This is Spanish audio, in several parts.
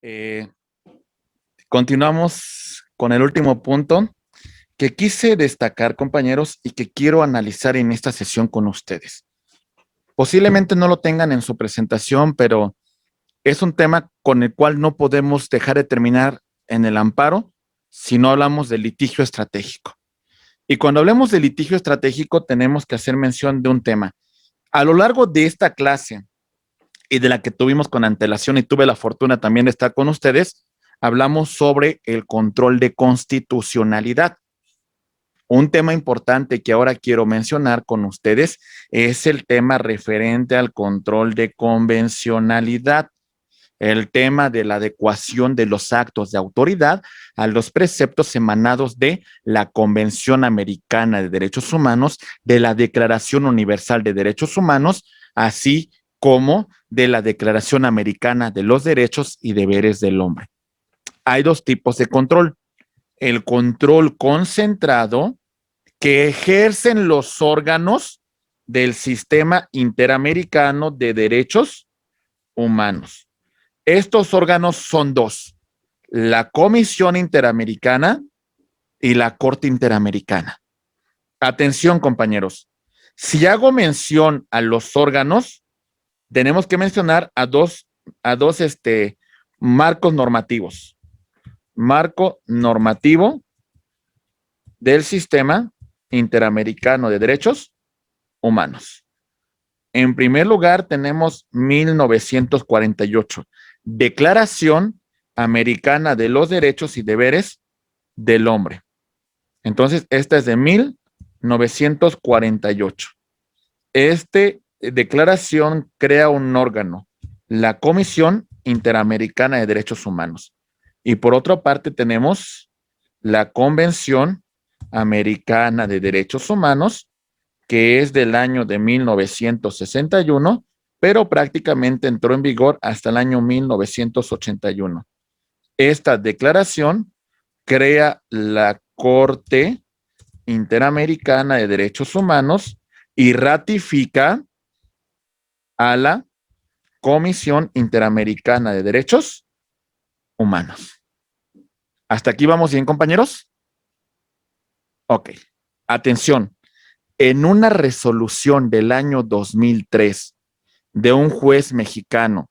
Eh, Continuamos con el último punto que quise destacar, compañeros, y que quiero analizar en esta sesión con ustedes. Posiblemente no lo tengan en su presentación, pero es un tema con el cual no podemos dejar de terminar en el amparo si no hablamos de litigio estratégico. Y cuando hablemos de litigio estratégico, tenemos que hacer mención de un tema. A lo largo de esta clase y de la que tuvimos con antelación y tuve la fortuna también de estar con ustedes, hablamos sobre el control de constitucionalidad. Un tema importante que ahora quiero mencionar con ustedes es el tema referente al control de convencionalidad, el tema de la adecuación de los actos de autoridad a los preceptos emanados de la Convención Americana de Derechos Humanos, de la Declaración Universal de Derechos Humanos, así como de la Declaración Americana de los Derechos y Deberes del Hombre. Hay dos tipos de control. El control concentrado que ejercen los órganos del Sistema Interamericano de Derechos Humanos. Estos órganos son dos: la Comisión Interamericana y la Corte Interamericana. Atención, compañeros. Si hago mención a los órganos, tenemos que mencionar a dos marcos normativos. Marco normativo del Sistema Interamericano de Derechos Humanos. En primer lugar, tenemos 1948, Declaración Americana de los Derechos y Deberes del Hombre. Entonces, esta es de 1948. Esta declaración crea un órgano, la Comisión Interamericana de Derechos Humanos. Y por otra parte tenemos la Convención Americana de Derechos Humanos, que es del año de 1961, pero prácticamente entró en vigor hasta el año 1981. Esta declaración crea la Corte Interamericana de Derechos Humanos y ratifica a la Comisión Interamericana de Derechos Humanos. ¿Hasta aquí vamos bien, compañeros? Ok. Atención. En una resolución del año 2003 de un juez mexicano,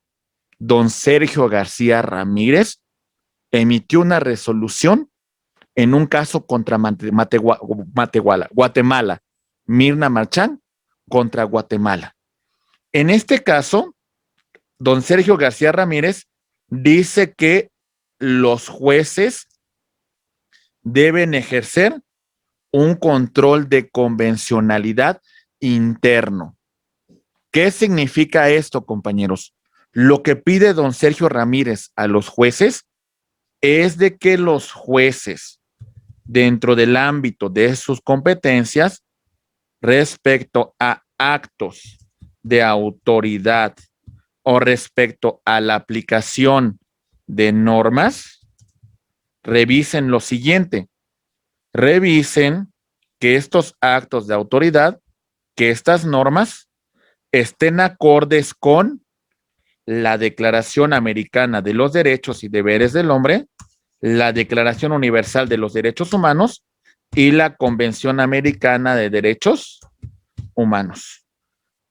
don Sergio García Ramírez, emitió una resolución en un caso contra Guatemala, Mirna Marchán contra Guatemala. En este caso, don Sergio García Ramírez dice que los jueces deben ejercer un control de convencionalidad interno. ¿Qué significa esto, compañeros? Lo que pide don Sergio Ramírez a los jueces es de que los jueces, dentro del ámbito de sus competencias, respecto a actos de autoridad o respecto a la aplicación de normas, revisen lo siguiente: revisen que estos actos de autoridad, que estas normas estén acordes con la Declaración Americana de los Derechos y Deberes del Hombre, la Declaración Universal de los Derechos Humanos y la Convención Americana de Derechos Humanos.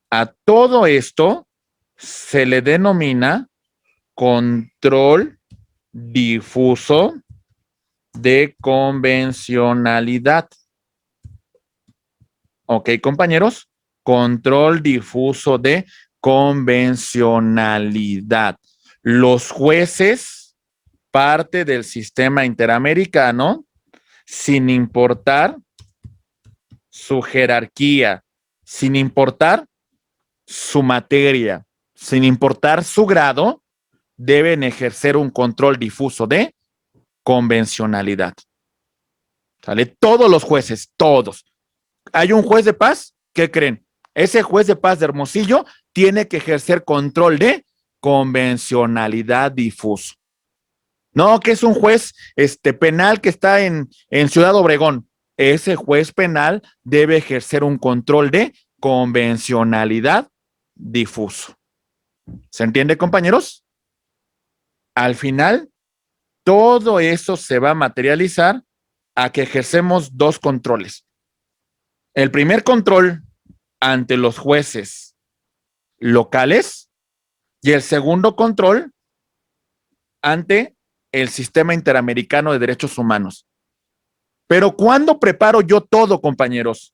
A todo esto se le denomina control difuso de convencionalidad. ¿Ok, compañeros? Control difuso de convencionalidad. Los jueces, parte del sistema interamericano, sin importar su jerarquía, sin importar su materia, sin importar su grado, deben ejercer un control difuso de convencionalidad. ¿Sale? Todos los jueces, todos. Hay un juez de paz, ¿qué creen? Ese juez de paz de Hermosillo tiene que ejercer control de convencionalidad difuso. No, que es un juez penal que está en Ciudad Obregón. Ese juez penal debe ejercer un control de convencionalidad difuso. ¿Se entiende, compañeros? Al final, todo eso se va a materializar a que ejercemos dos controles. El primer control ante los jueces locales y el segundo control ante el sistema interamericano de derechos humanos. Pero ¿cuándo preparo yo todo, compañeros?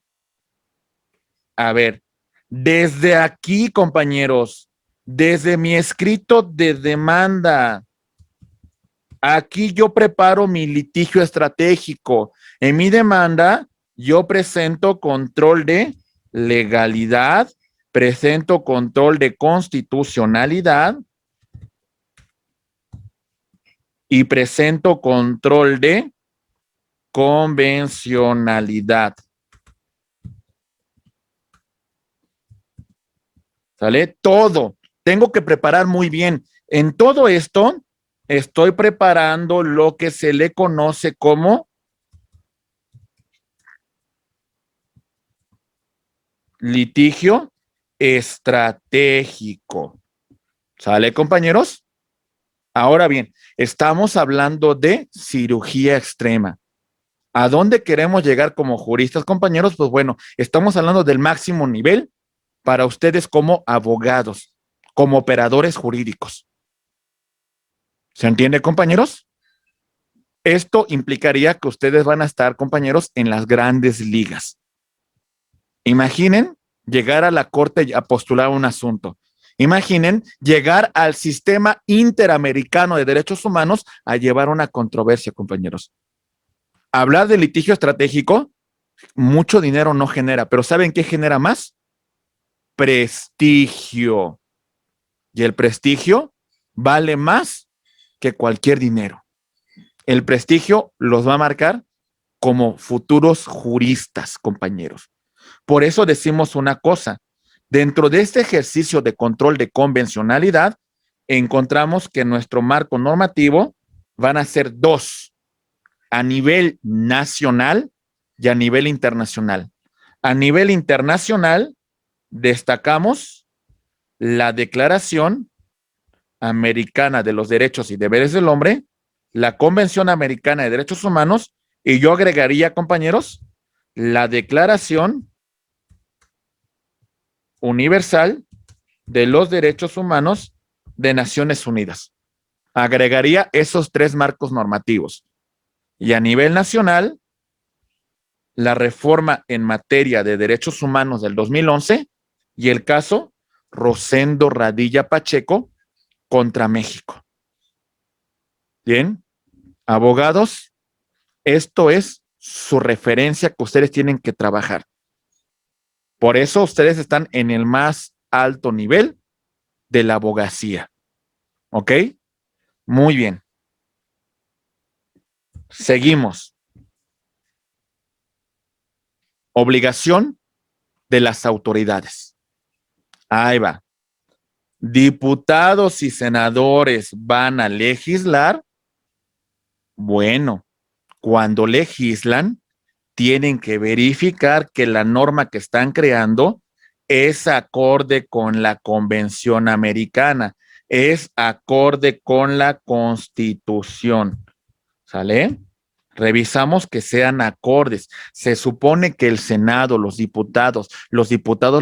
A ver, desde aquí, compañeros, desde mi escrito de demanda, aquí yo preparo mi litigio estratégico. En mi demanda, yo presento control de legalidad, presento control de constitucionalidad y presento control de convencionalidad. ¿Sale? Todo. Tengo que preparar muy bien. En todo esto, estoy preparando lo que se le conoce como litigio estratégico. ¿Sale, compañeros? Ahora bien, estamos hablando de cirugía extrema. ¿A dónde queremos llegar como juristas, compañeros? Pues bueno, estamos hablando del máximo nivel para ustedes como abogados, como operadores jurídicos. ¿Se entiende, compañeros? Esto implicaría que ustedes van a estar, compañeros, en las grandes ligas. Imaginen llegar a la corte a postular un asunto. Imaginen llegar al sistema interamericano de derechos humanos a llevar una controversia, compañeros. Hablar de litigio estratégico, mucho dinero no genera, pero ¿saben qué genera más? Prestigio. Y el prestigio vale más que cualquier dinero. El prestigio los va a marcar como futuros juristas, compañeros. Por eso decimos una cosa, dentro de este ejercicio de control de convencionalidad, encontramos que nuestro marco normativo van a ser dos, a nivel nacional y a nivel internacional. A nivel internacional, destacamos la Declaración Americana de los Derechos y Deberes del Hombre, la Convención Americana de Derechos Humanos, y yo agregaría, compañeros, la Declaración Universal de los Derechos Humanos de Naciones Unidas. Agregaría esos tres marcos normativos. Y a nivel nacional, la reforma en materia de derechos humanos del 2011 y el caso Rosendo Radilla Pacheco contra México. Bien, abogados, esto es su referencia que ustedes tienen que trabajar. Por eso ustedes están en el más alto nivel de la abogacía. ¿Ok? Muy bien. Seguimos. Obligación de las autoridades. Ahí va. Diputados y senadores van a legislar. Bueno, cuando legislan, tienen que verificar que la norma que están creando es acorde con la Convención Americana, es acorde con la Constitución. ¿Sale? Revisamos que sean acordes. Se supone que el Senado, los diputados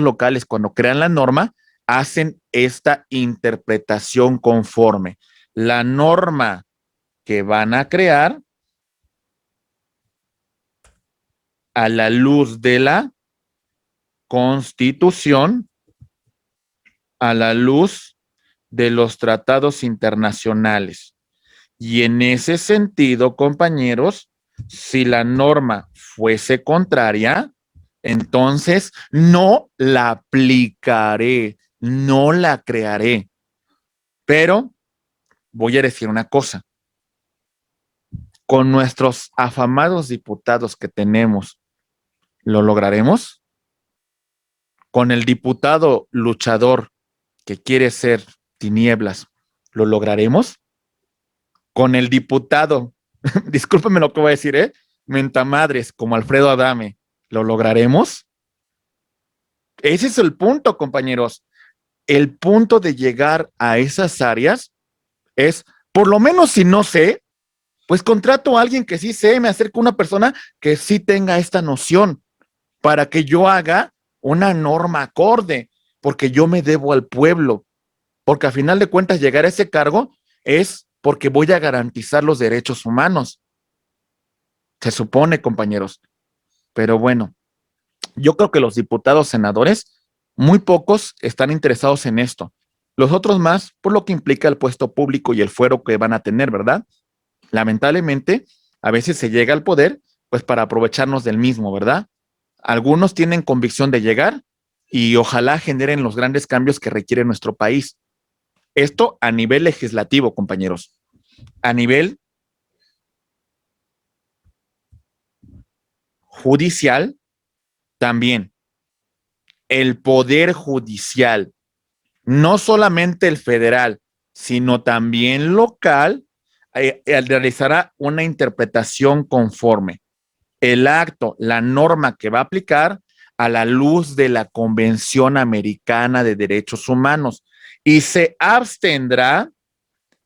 locales, cuando crean la norma, hacen esta interpretación conforme. La norma que van a crear a la luz de la Constitución, a la luz de los tratados internacionales. Y en ese sentido, compañeros, si la norma fuese contraria, entonces no la aplicaré, no la crearé. Pero voy a decir una cosa. Con nuestros afamados diputados que tenemos, ¿lo lograremos? Con el diputado luchador que quiere ser tinieblas, ¿lo lograremos? Con el diputado, discúlpeme lo que voy a decir, mentamadres como Alfredo Adame, ¿lo lograremos? Ese es el punto, compañeros. El punto de llegar a esas áreas es Por lo menos si no sé, pues contrato a alguien que sí sé, me acerco a una persona que sí tenga esta noción para que yo haga una norma acorde, porque yo me debo al pueblo, porque a final de cuentas llegar a ese cargo es porque voy a garantizar los derechos humanos. Se supone, compañeros. Pero bueno, yo creo que los diputados, senadores, muy pocos están interesados en esto. Los otros más, por lo que implica el puesto público y el fuero que van a tener, ¿verdad? Lamentablemente, a veces se llega al poder, pues para aprovecharnos del mismo, ¿verdad? Algunos tienen convicción de llegar y ojalá generen los grandes cambios que requiere nuestro país. Esto a nivel legislativo, compañeros. A nivel judicial, también. El poder judicial, no solamente el federal, sino también local, realizará una interpretación conforme el acto, la norma que va a aplicar a la luz de la Convención Americana de Derechos Humanos y se abstendrá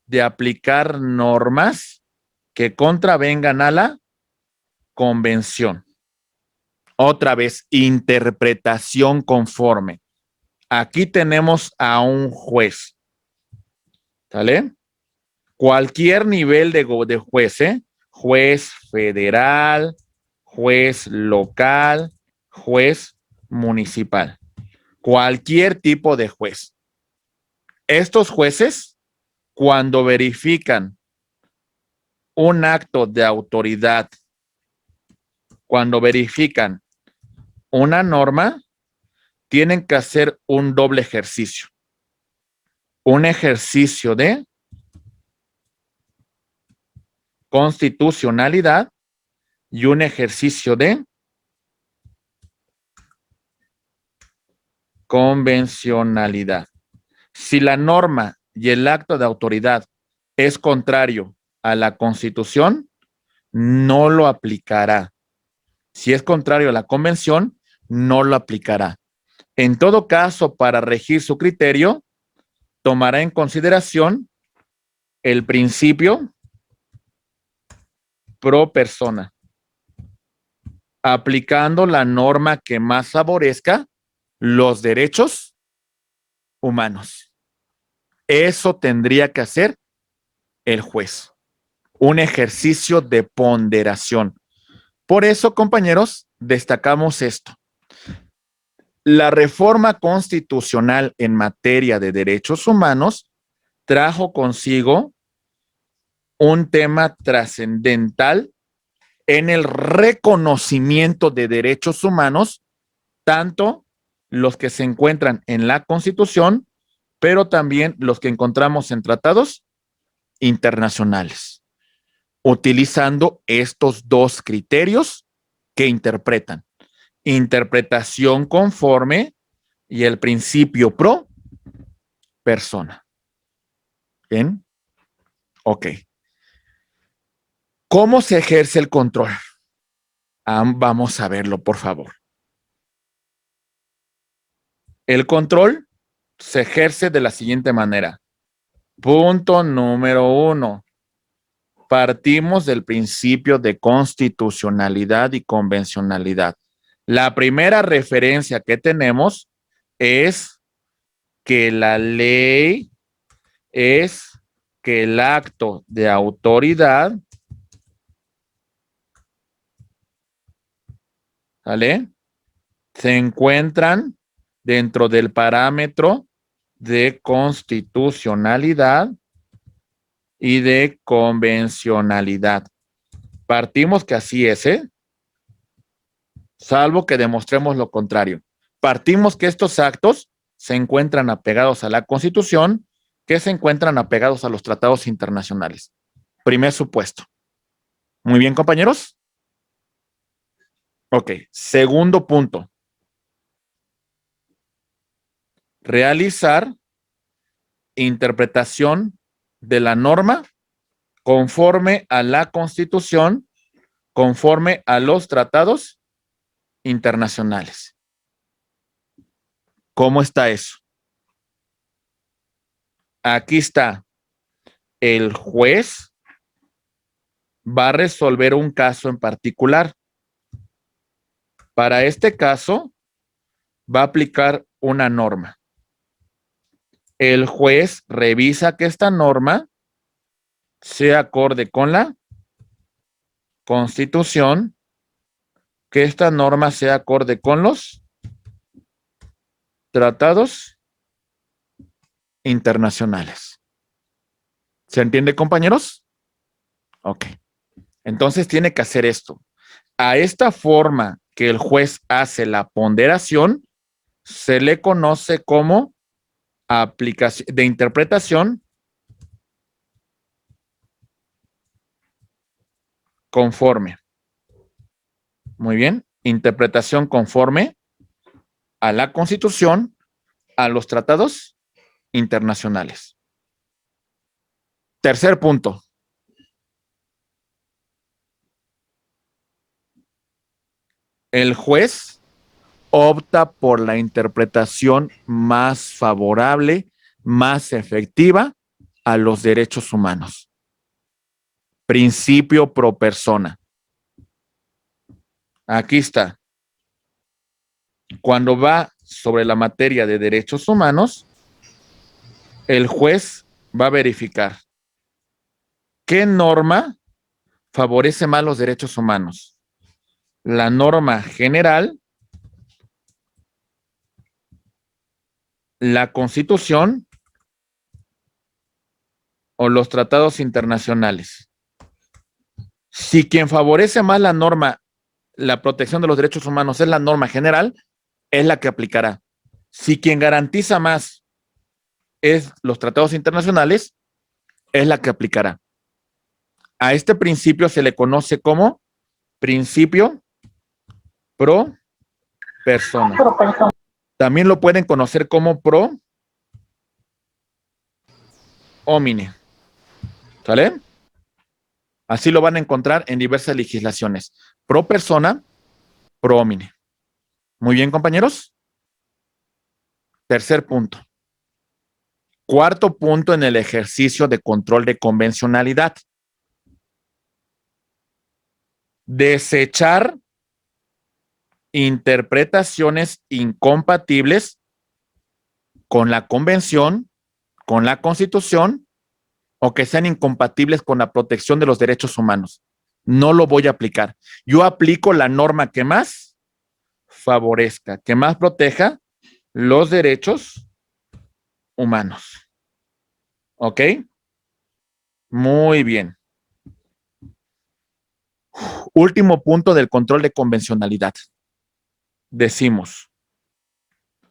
de aplicar normas que contravengan a la convención. Otra vez, interpretación conforme. Aquí tenemos a un juez, ¿sale? Cualquier nivel de juez, ¿eh? Juez federal, juez local, juez municipal, cualquier tipo de juez. Estos jueces, cuando verifican un acto de autoridad, cuando verifican una norma, tienen que hacer un doble ejercicio. Un ejercicio de constitucionalidad y un ejercicio de convencionalidad. Si la norma y el acto de autoridad es contrario a la Constitución, no lo aplicará. Si es contrario a la Convención, no lo aplicará. En todo caso, para regir su criterio, tomará en consideración el principio pro persona, aplicando la norma que más favorezca los derechos humanos. Eso tendría que hacer el juez. Un ejercicio de ponderación. Por eso, compañeros, destacamos esto. La reforma constitucional en materia de derechos humanos trajo consigo un tema trascendental en el reconocimiento de derechos humanos, tanto los que se encuentran en la Constitución, pero también los que encontramos en tratados internacionales, utilizando estos dos criterios que interpretan. Interpretación conforme y el principio pro persona. ¿Bien? Ok. ¿Cómo se ejerce el control? Vamos a verlo, por favor. El control se ejerce de la siguiente manera. Punto número 1. Partimos del principio de constitucionalidad y convencionalidad. La primera referencia que tenemos es que la ley es que el acto de autoridad, ¿vale? Se encuentran dentro del parámetro de constitucionalidad y de convencionalidad. Partimos que así es, ¿eh? Salvo que demostremos lo contrario. Partimos que estos actos se encuentran apegados a la Constitución, que se encuentran apegados a los tratados internacionales. Primer supuesto. Muy bien, compañeros. Ok, segundo punto. Realizar interpretación de la norma conforme a la Constitución, conforme a los tratados internacionales. ¿Cómo está eso? Aquí está. el juez va a resolver un caso en particular. Para este caso, va a aplicar una norma. El juez revisa que esta norma sea acorde con la Constitución, que esta norma sea acorde con los tratados internacionales. ¿Se entiende, compañeros? Ok. Entonces tiene que hacer esto. A esta forma que el juez hace la ponderación, se le conoce como aplicación de interpretación conforme. Muy bien. Interpretación conforme a la Constitución, a los tratados internacionales. Tercer punto. El juez opta por la interpretación más favorable, más efectiva a los derechos humanos. Principio pro persona. Aquí está. Cuando va sobre la materia de derechos humanos, el juez va a verificar qué norma favorece más los derechos humanos. La norma general, la Constitución o los tratados internacionales. Si quien favorece más la norma, la protección de los derechos humanos es la norma general, es la que aplicará. Si quien garantiza más es los tratados internacionales, es la que aplicará. A este principio se le conoce como principio pro persona. También lo pueden conocer como pro homine. ¿Sale? Así lo van a encontrar en diversas legislaciones. Pro persona, pro homine. Muy bien, compañeros. Tercer punto. Cuarto punto en el ejercicio de control de convencionalidad. Desechar interpretaciones incompatibles con la convención, con la Constitución, o que sean incompatibles con la protección de los derechos humanos. No lo voy a aplicar. Yo aplico la norma que más favorezca, que más proteja los derechos humanos. ¿Ok? Muy bien. Último punto del control de convencionalidad. Decimos,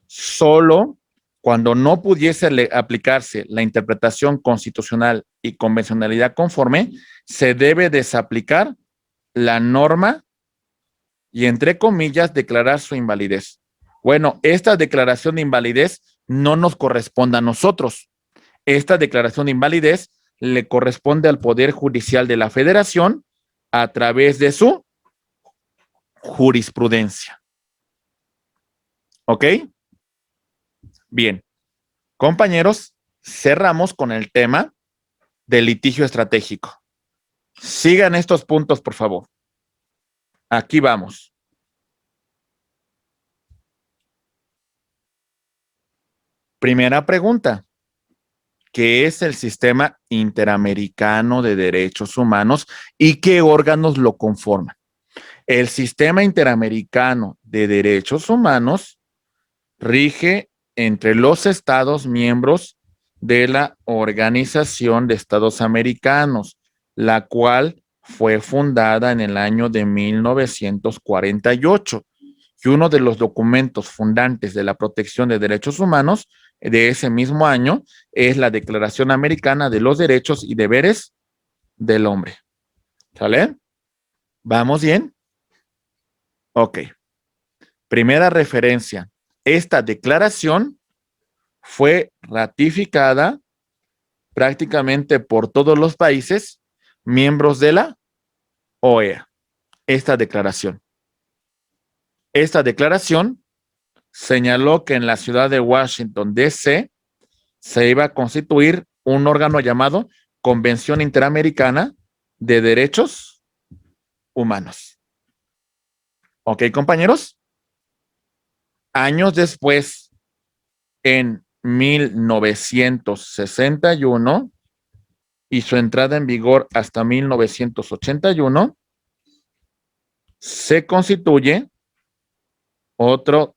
solo cuando no pudiese aplicarse la interpretación constitucional y convencionalidad conforme, se debe desaplicar la norma y, entre comillas, declarar su invalidez. Bueno, esta declaración de invalidez no nos corresponde a nosotros. Esta declaración de invalidez le corresponde al Poder Judicial de la Federación a través de su jurisprudencia. ¿Ok? Bien. Compañeros, cerramos con el tema del litigio estratégico. Sigan estos puntos, por favor. Aquí vamos. Primera pregunta. ¿Qué es el Sistema Interamericano de Derechos Humanos y qué órganos lo conforman? El Sistema Interamericano de Derechos Humanos rige entre los estados miembros de la Organización de Estados Americanos, la cual fue fundada en el año de 1948. Y uno de los documentos fundantes de la protección de derechos humanos de ese mismo año es la Declaración Americana de los Derechos y Deberes del Hombre. ¿Sale? ¿Vamos bien? Ok. Primera referencia. Esta declaración fue ratificada prácticamente por todos los países miembros de la OEA. Esta declaración señaló que en la ciudad de Washington, D.C., se iba a constituir un órgano llamado Convención Interamericana de Derechos Humanos. ¿Ok, compañeros? Años después, en 1961, y su entrada en vigor hasta 1981, se constituye otro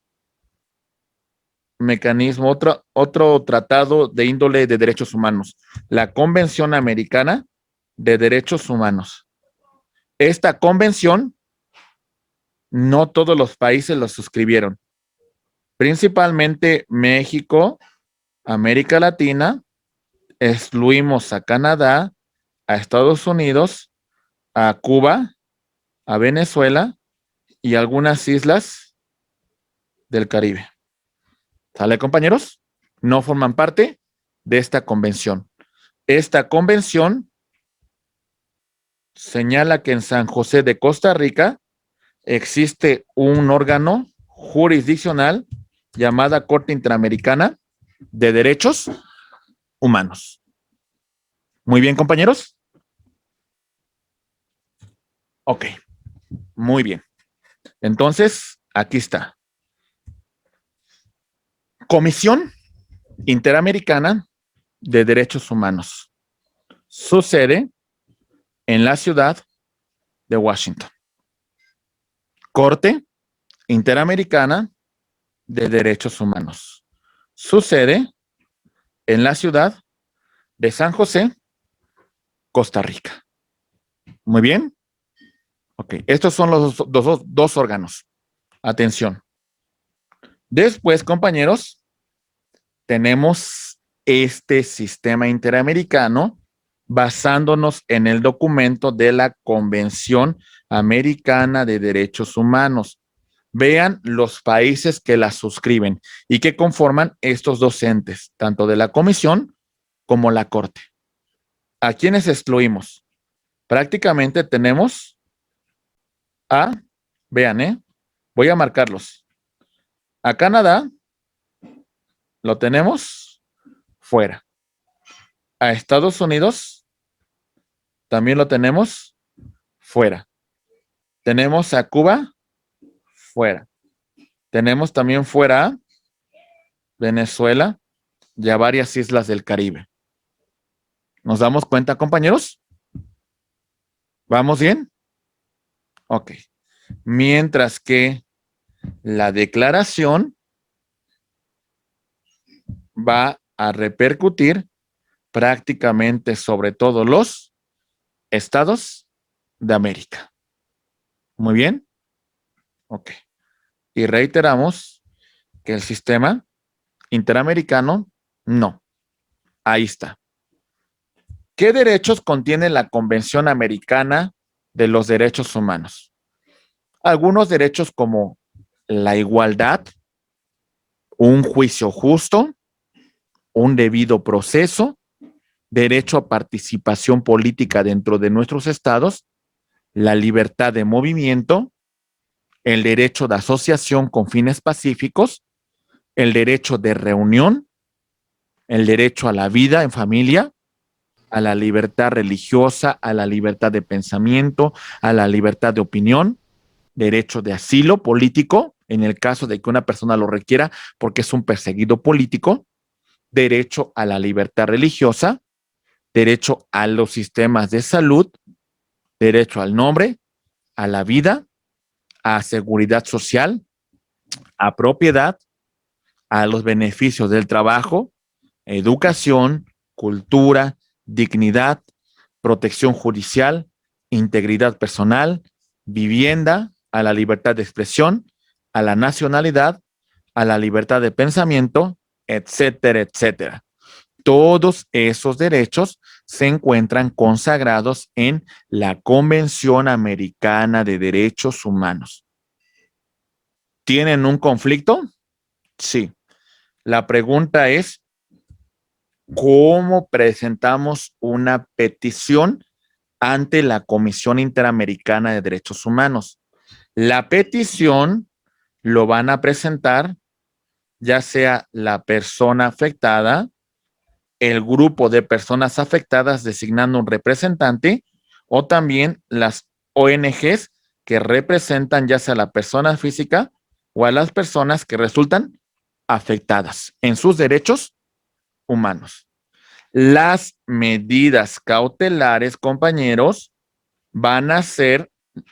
mecanismo, otro tratado de índole de derechos humanos, la Convención Americana de Derechos Humanos. Esta convención, no todos los países la suscribieron, principalmente México, América Latina, excluimos a Canadá, a Estados Unidos, a Cuba, a Venezuela y algunas islas del Caribe. ¿Sale, compañeros? No forman parte de esta convención. Esta convención señala que en San José de Costa Rica existe un órgano jurisdiccional llamada Corte Interamericana de Derechos Humanos. Muy bien, compañeros. Ok, muy bien. Entonces, aquí está. Comisión Interamericana de Derechos Humanos. Su sede en la ciudad de Washington. Corte Interamericana de Derechos Humanos. Su sede en la ciudad de San José, Costa Rica. Muy bien. Ok, estos son los dos órganos. Atención. Después, compañeros, tenemos este sistema interamericano basándonos en el documento de la Convención Americana de Derechos Humanos. Vean los países que la suscriben y que conforman estos dos entes, tanto de la Comisión como la Corte. ¿A quiénes excluimos? Prácticamente tenemos vean, voy a marcarlos. A Canadá lo tenemos fuera. A Estados Unidos también lo tenemos fuera. Tenemos a Cuba fuera. Tenemos también fuera a Venezuela y a varias islas del Caribe. ¿Nos damos cuenta, compañeros? ¿Vamos bien? Ok. Mientras que la declaración va a repercutir prácticamente sobre todos los estados de América. Muy bien. Ok. Y reiteramos que el sistema interamericano, no. Ahí está. ¿Qué derechos contiene la Convención Americana de los Derechos Humanos? Algunos derechos como la igualdad, un juicio justo, un debido proceso, derecho a participación política dentro de nuestros estados, la libertad de movimiento, el derecho de asociación con fines pacíficos, el derecho de reunión, el derecho a la vida en familia, a la libertad religiosa, a la libertad de pensamiento, a la libertad de opinión, derecho de asilo político, en el caso de que una persona lo requiera porque es un perseguido político, derecho a la libertad religiosa, derecho a los sistemas de salud, derecho al nombre, a la vida, a seguridad social, a propiedad, a los beneficios del trabajo, educación, cultura, dignidad, protección judicial, integridad personal, vivienda, a la libertad de expresión, a la nacionalidad, a la libertad de pensamiento, etcétera, etcétera. Todos esos derechos se encuentran consagrados en la Convención Americana de Derechos Humanos. ¿Tienen un conflicto? Sí. La pregunta es, ¿cómo presentamos una petición ante la Comisión Interamericana de Derechos Humanos? La petición lo van a presentar ya sea la persona afectada, el grupo de personas afectadas designando un representante, o también las ONGs que representan ya sea a la persona física o a las personas que resultan afectadas en sus derechos humanos. Las medidas cautelares, compañeros, van a ser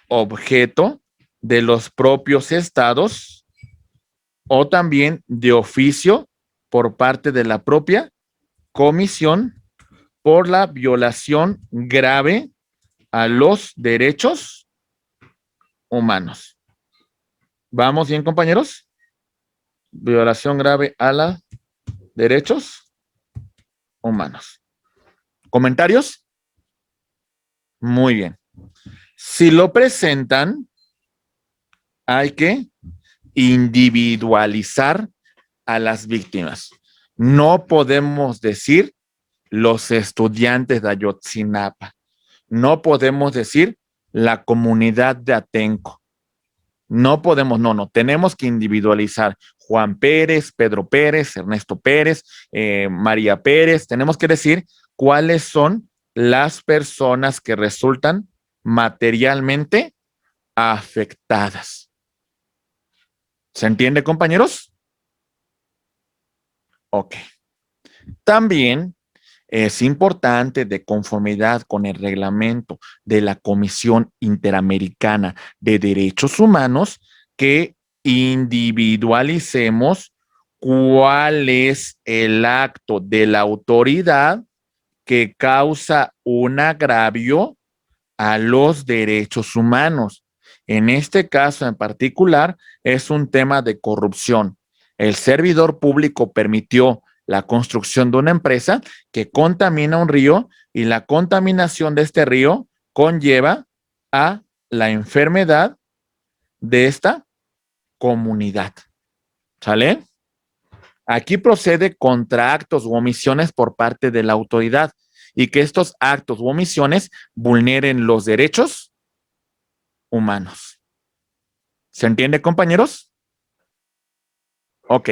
objeto de los propios estados o también de oficio por parte de la propia comisión por la violación grave a los derechos humanos. ¿Vamos bien, compañeros? Violación grave a los derechos humanos. ¿Comentarios? Muy bien. Si lo presentan, hay que individualizar a las víctimas. No podemos decir los estudiantes de Ayotzinapa. No podemos decir la comunidad de Atenco. No podemos, no. Tenemos que individualizar Juan Pérez, Pedro Pérez, Ernesto Pérez, María Pérez. Tenemos que decir cuáles son las personas que resultan materialmente afectadas. ¿Se entiende, compañeros? Ok. También es importante, de conformidad con el reglamento de la Comisión Interamericana de Derechos Humanos, que individualicemos cuál es el acto de la autoridad que causa un agravio a los derechos humanos. En este caso en particular es un tema de corrupción. El servidor público permitió la construcción de una empresa que contamina un río y la contaminación de este río conlleva a la enfermedad de esta comunidad. ¿Sale? Aquí procede contra actos u omisiones por parte de la autoridad y que estos actos u omisiones vulneren los derechos humanos. ¿Se entiende, compañeros? Ok.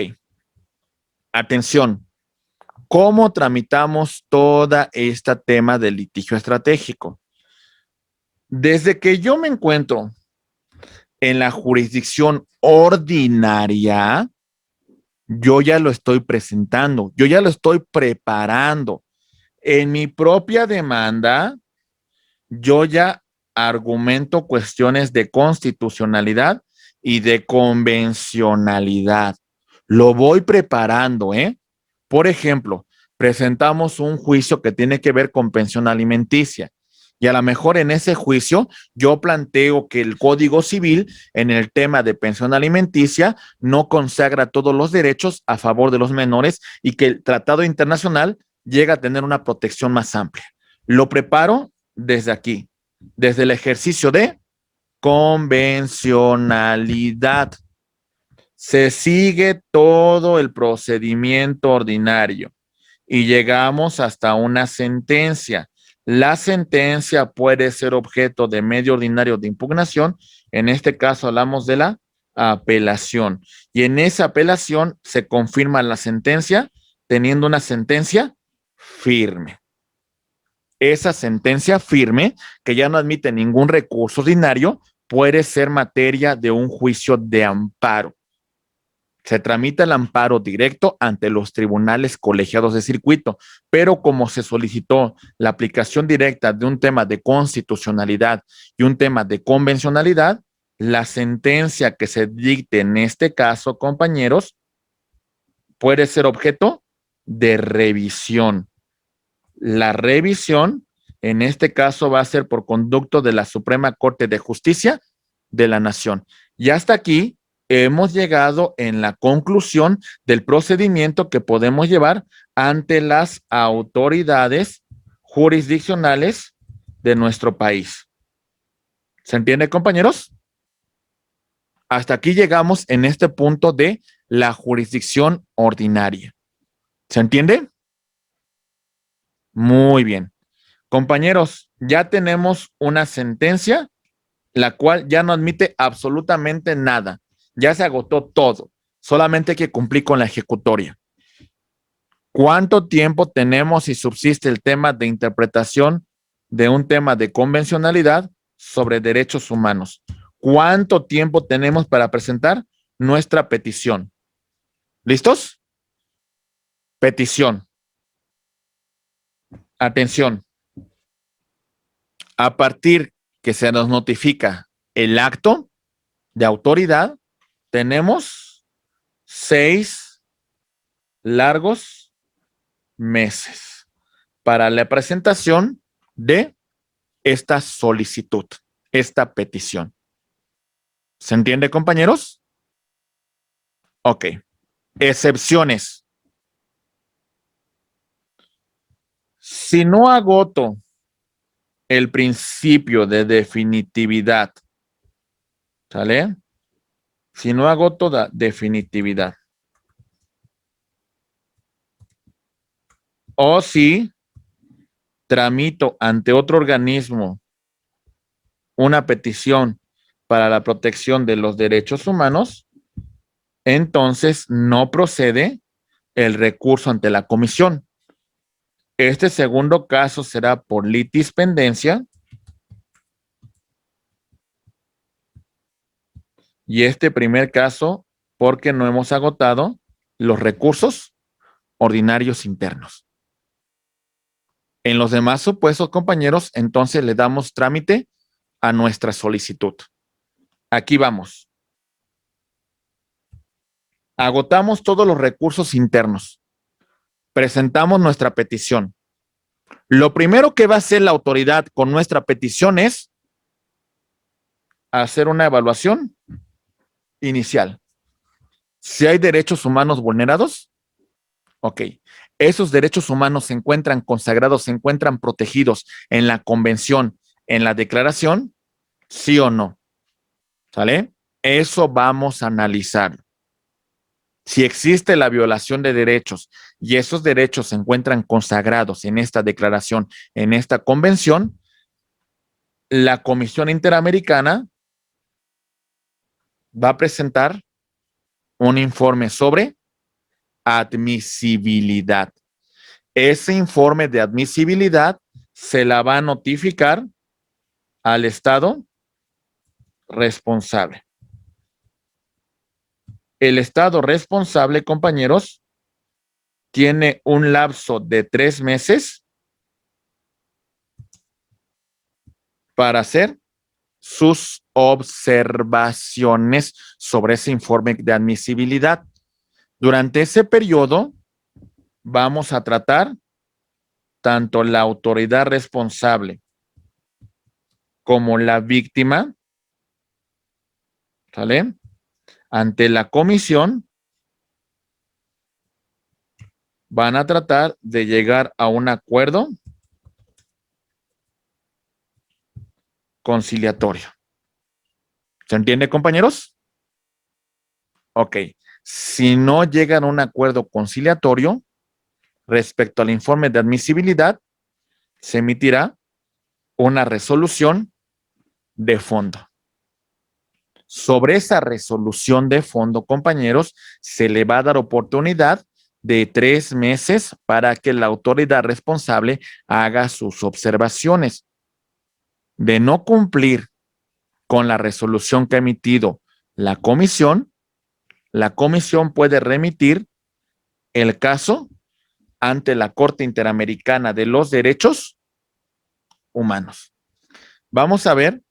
Atención. ¿Cómo tramitamos todo este tema del litigio estratégico? Desde que yo me encuentro en la jurisdicción ordinaria, yo ya lo estoy presentando, yo ya lo estoy preparando. En mi propia demanda, yo ya argumento cuestiones de constitucionalidad y de convencionalidad. Lo voy preparando, ¿eh? Por ejemplo, presentamos un juicio que tiene que ver con pensión alimenticia. Y a lo mejor en ese juicio yo planteo que el Código Civil en el tema de pensión alimenticia no consagra todos los derechos a favor de los menores y que el tratado internacional llega a tener una protección más amplia. Lo preparo desde aquí, desde el ejercicio de convencionalidad. Se sigue todo el procedimiento ordinario y llegamos hasta una sentencia. La sentencia puede ser objeto de medio ordinario de impugnación. En este caso hablamos de la apelación. Y en esa apelación se confirma la sentencia teniendo una sentencia firme. Esa sentencia firme, que ya no admite ningún recurso ordinario, puede ser materia de un juicio de amparo. Se tramita el amparo directo ante los tribunales colegiados de circuito, pero como se solicitó la aplicación directa de un tema de constitucionalidad y un tema de convencionalidad, la sentencia que se dicte en este caso, compañeros, puede ser objeto de revisión. La revisión, en este caso, va a ser por conducto de la Suprema Corte de Justicia de la Nación. Y hasta aquí hemos llegado en la conclusión del procedimiento que podemos llevar ante las autoridades jurisdiccionales de nuestro país. ¿Se entiende, compañeros? Hasta aquí llegamos en este punto de la jurisdicción ordinaria. ¿Se entiende? Muy bien. Compañeros, ya tenemos una sentencia, la cual ya no admite absolutamente nada. Ya se agotó todo. Solamente hay que cumplir con la ejecutoria. ¿Cuánto tiempo tenemos si subsiste el tema de interpretación de un tema de convencionalidad sobre derechos humanos? ¿Cuánto tiempo tenemos para presentar nuestra petición? ¿Listos? Petición. Atención. A partir que se nos notifica el acto de autoridad, tenemos 6 largos meses para la presentación de esta solicitud, esta petición. ¿Se entiende, compañeros? Ok. Excepciones. Si no agoto el principio de definitividad, ¿sale? Si no agoto la definitividad, o si tramito ante otro organismo una petición para la protección de los derechos humanos, entonces no procede el recurso ante la comisión. Este segundo caso será por litis pendencia y este primer caso porque no hemos agotado los recursos ordinarios internos. En los demás supuestos, compañeros, entonces le damos trámite a nuestra solicitud. Aquí vamos. Agotamos todos los recursos internos. Presentamos nuestra petición. Lo primero que va a hacer la autoridad con nuestra petición es hacer una evaluación inicial. Si hay derechos humanos vulnerados, ok. Esos derechos humanos se encuentran consagrados, se encuentran protegidos en la convención, en la declaración, sí o no. ¿Sale? Eso vamos a analizar. Si existe la violación de derechos y esos derechos se encuentran consagrados en esta declaración, en esta convención, la Comisión Interamericana va a presentar un informe sobre admisibilidad. Ese informe de admisibilidad se la va a notificar al Estado responsable. El Estado responsable, compañeros, tiene un lapso de 3 meses para hacer sus observaciones sobre ese informe de admisibilidad. Durante ese periodo, vamos a tratar tanto la autoridad responsable como la víctima, ¿sale? Ante la comisión, van a tratar de llegar a un acuerdo conciliatorio. ¿Se entiende, compañeros? Ok. Si no llegan a un acuerdo conciliatorio respecto al informe de admisibilidad, se emitirá una resolución de fondo. Sobre esa resolución de fondo, compañeros, se le va a dar oportunidad de 3 meses para que la autoridad responsable haga sus observaciones. De no cumplir con la resolución que ha emitido la comisión puede remitir el caso ante la Corte Interamericana de los Derechos Humanos. Vamos a ver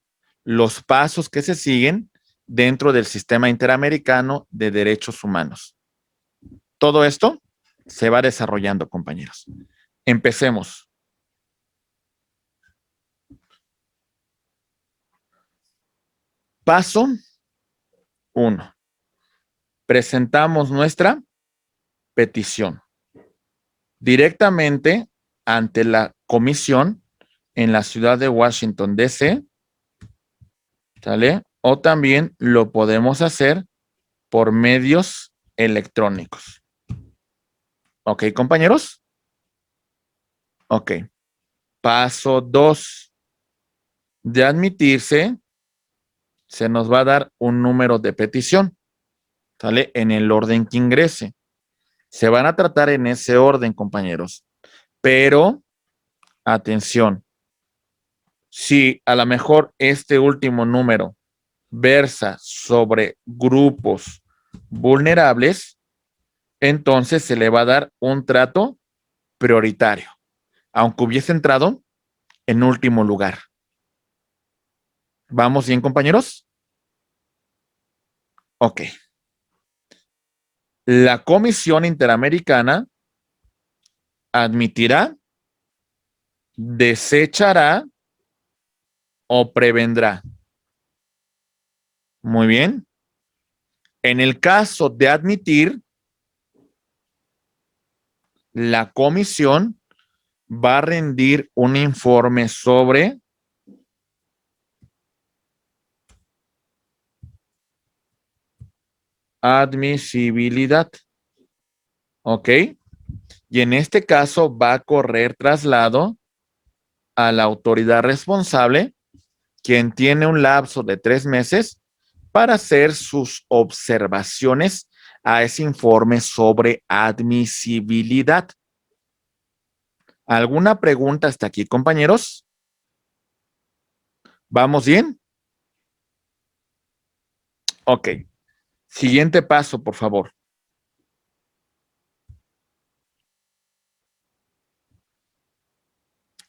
los pasos que se siguen dentro del sistema interamericano de derechos humanos. Todo esto se va desarrollando, compañeros. Empecemos. Paso 1. Presentamos nuestra petición directamente ante la comisión en la ciudad de Washington, D.C., ¿sale? O también lo podemos hacer por medios electrónicos. ¿Ok, compañeros? Ok. Paso 2. De admitirse, se nos va a dar un número de petición, ¿sale? En el orden que ingrese. Se van a tratar en ese orden, compañeros. Pero, atención, si a lo mejor este último número versa sobre grupos vulnerables, entonces se le va a dar un trato prioritario, aunque hubiese entrado en último lugar. ¿Vamos bien, compañeros? Ok. La Comisión Interamericana admitirá, desechará o prevendrá. Muy bien. En el caso de admitir, la comisión va a rendir un informe sobre admisibilidad. ¿Ok? Y en este caso va a correr traslado a la autoridad responsable, quien tiene un lapso de 3 meses para hacer sus observaciones a ese informe sobre admisibilidad. ¿Alguna pregunta hasta aquí, compañeros? ¿Vamos bien? Ok. Siguiente paso, por favor.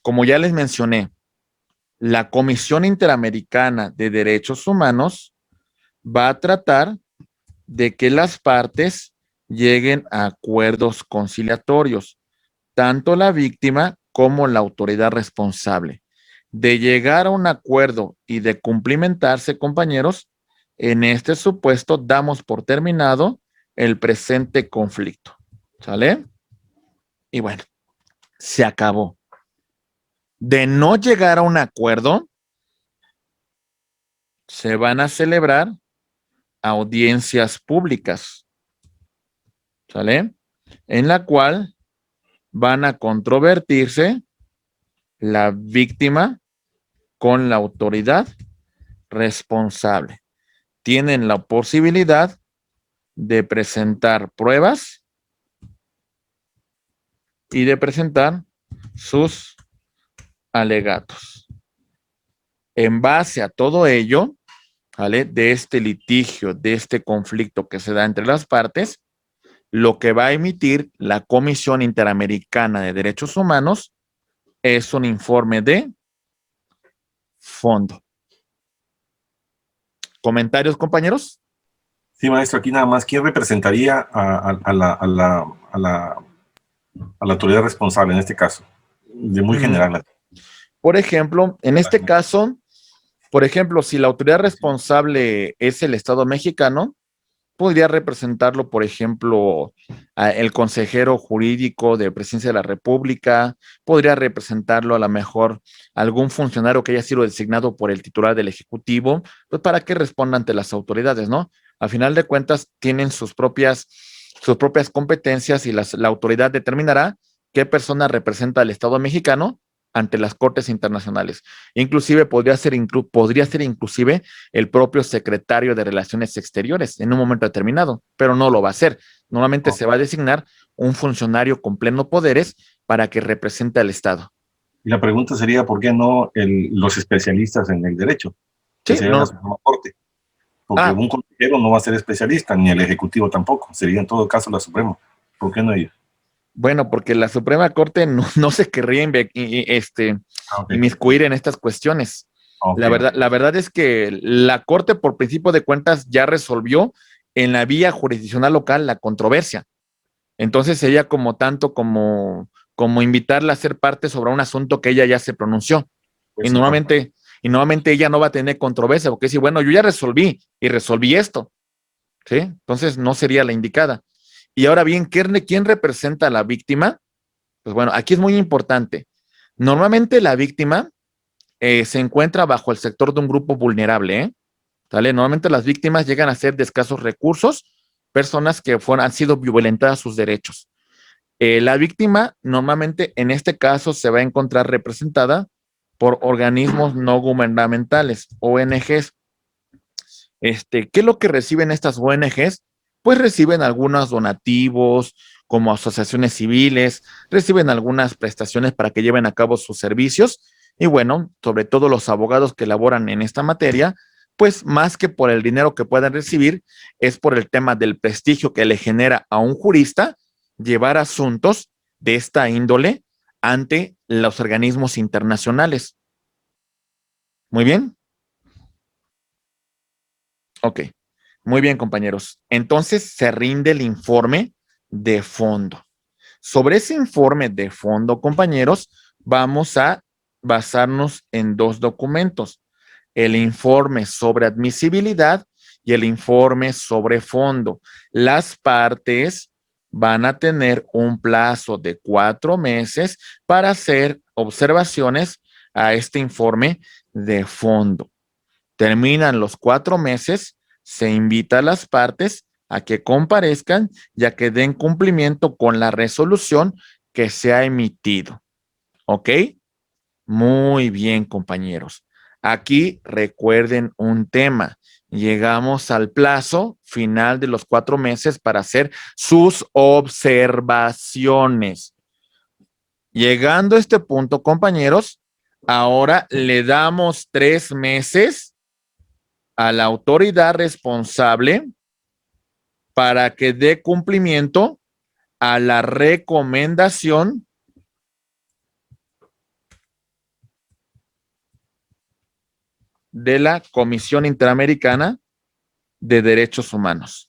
Como ya les mencioné, la Comisión Interamericana de Derechos Humanos va a tratar de que las partes lleguen a acuerdos conciliatorios, tanto la víctima como la autoridad responsable. De llegar a un acuerdo y de cumplimentarse, compañeros, en este supuesto damos por terminado el presente conflicto. ¿Sale? Y bueno, se acabó. De no llegar a un acuerdo, se van a celebrar audiencias públicas, ¿sale? En la cual van a controvertirse la víctima con la autoridad responsable. Tienen la posibilidad de presentar pruebas y de presentar sus alegatos. En base a todo ello, ¿vale? De este litigio, de este conflicto que se da entre las partes, lo que va a emitir la Comisión Interamericana de Derechos Humanos es un informe de fondo. ¿Comentarios, compañeros? Sí, maestro, aquí nada más, ¿quién representaría a la autoridad responsable en este caso? De muy general. Por ejemplo, en este caso, por ejemplo, si la autoridad responsable es el Estado mexicano, podría representarlo, por ejemplo, el consejero jurídico de Presidencia de la República, podría representarlo a lo mejor algún funcionario que haya sido designado por el titular del Ejecutivo, pues para que responda ante las autoridades, ¿no? Al final de cuentas, tienen sus propias competencias y la autoridad determinará qué persona representa al Estado mexicano ante las cortes internacionales. Inclusive podría ser inclusive el propio secretario de Relaciones Exteriores en un momento determinado, pero no lo va a hacer. Normalmente se va a designar un funcionario con plenos poderes para que represente al Estado. Y la pregunta sería, ¿por qué no los especialistas en el derecho? Que Sí, sería la no. Suprema Corte. Porque un consejero no va a ser especialista, ni el Ejecutivo tampoco. Sería en todo caso la Suprema. ¿Por qué no ellos? Bueno, porque la Suprema Corte no se querría inmiscuir en estas cuestiones. La verdad es que la Corte, por principio de cuentas, ya resolvió en la vía jurisdiccional local la controversia. Entonces sería como tanto como invitarla a ser parte sobre un asunto que ella ya se pronunció. Pues Y sí, normalmente ella no va a tener controversia, porque si, bueno, yo ya resolví esto, ¿sí? Entonces no sería la indicada. Y ahora bien, ¿quién representa a la víctima? Pues bueno, aquí es muy importante. Normalmente la víctima se encuentra bajo el sector de un grupo vulnerable, ¿eh? ¿Sale? Normalmente las víctimas llegan a ser de escasos recursos, personas que han sido violentadas sus derechos. La víctima normalmente en este caso se va a encontrar representada por organismos no gubernamentales, ONGs. ¿Qué es lo que reciben estas ONGs? pues reciben algunos donativos como asociaciones civiles, reciben algunas prestaciones para que lleven a cabo sus servicios y bueno, sobre todo los abogados que laboran en esta materia, pues más que por el dinero que puedan recibir, es por el tema del prestigio que le genera a un jurista llevar asuntos de esta índole ante los organismos internacionales. Muy bien. Ok. Muy bien, compañeros. Entonces se rinde el informe de fondo. Sobre ese informe de fondo, compañeros, vamos a basarnos en dos documentos: el informe sobre admisibilidad y el informe sobre fondo. Las partes van a tener un plazo de 4 meses para hacer observaciones a este informe de fondo. Terminan los 4 meses, se invita a las partes a que comparezcan y a que den cumplimiento con la resolución que se ha emitido. ¿Ok? Muy bien, compañeros. Aquí recuerden un tema. Llegamos al plazo final de los 4 meses para hacer sus observaciones. Llegando a este punto, compañeros, ahora le damos 3 meses a la autoridad responsable para que dé cumplimiento a la recomendación de la Comisión Interamericana de Derechos Humanos.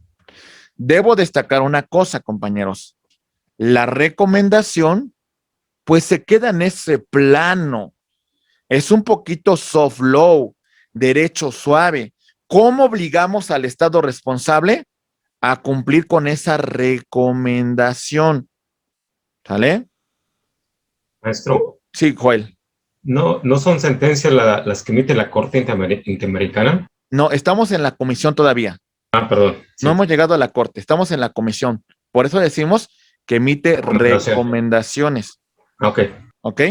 Debo destacar una cosa, compañeros. La recomendación, pues se queda en ese plano. Es un poquito soft law, derecho suave. ¿Cómo obligamos al Estado responsable a cumplir con esa recomendación? ¿Sale? Maestro, Sí, Joel. ¿no son sentencias las que emite la Corte Interamericana? No, estamos en la comisión todavía. Ah, perdón. No Sí. hemos llegado a la corte, estamos en la comisión. Por eso decimos que emite recomendaciones. Ok. ¿Ok?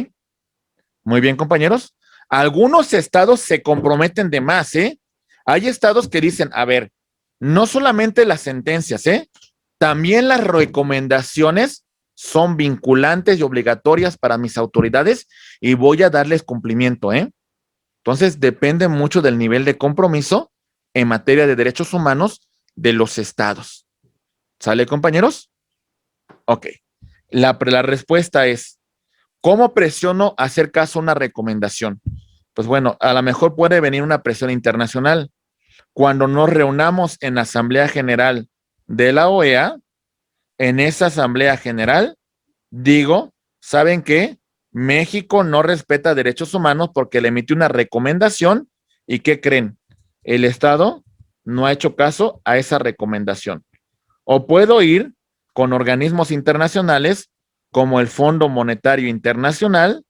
Muy bien, compañeros. Algunos estados se comprometen de más, ¿eh? Hay estados que dicen, a ver, no solamente las sentencias, ¿eh? También las recomendaciones son vinculantes y obligatorias para mis autoridades y voy a darles cumplimiento, ¿eh? Entonces, depende mucho del nivel de compromiso en materia de derechos humanos de los estados. ¿Sale, compañeros? Ok. La respuesta es, ¿cómo presiono a hacer caso a una recomendación? Pues bueno, a lo mejor puede venir una presión internacional. Cuando nos reunamos en la Asamblea General de la OEA, en esa Asamblea General, digo, ¿saben qué? México no respeta derechos humanos porque le emitió una recomendación y ¿qué creen? El Estado no ha hecho caso a esa recomendación. O puedo ir con organismos internacionales como el Fondo Monetario Internacional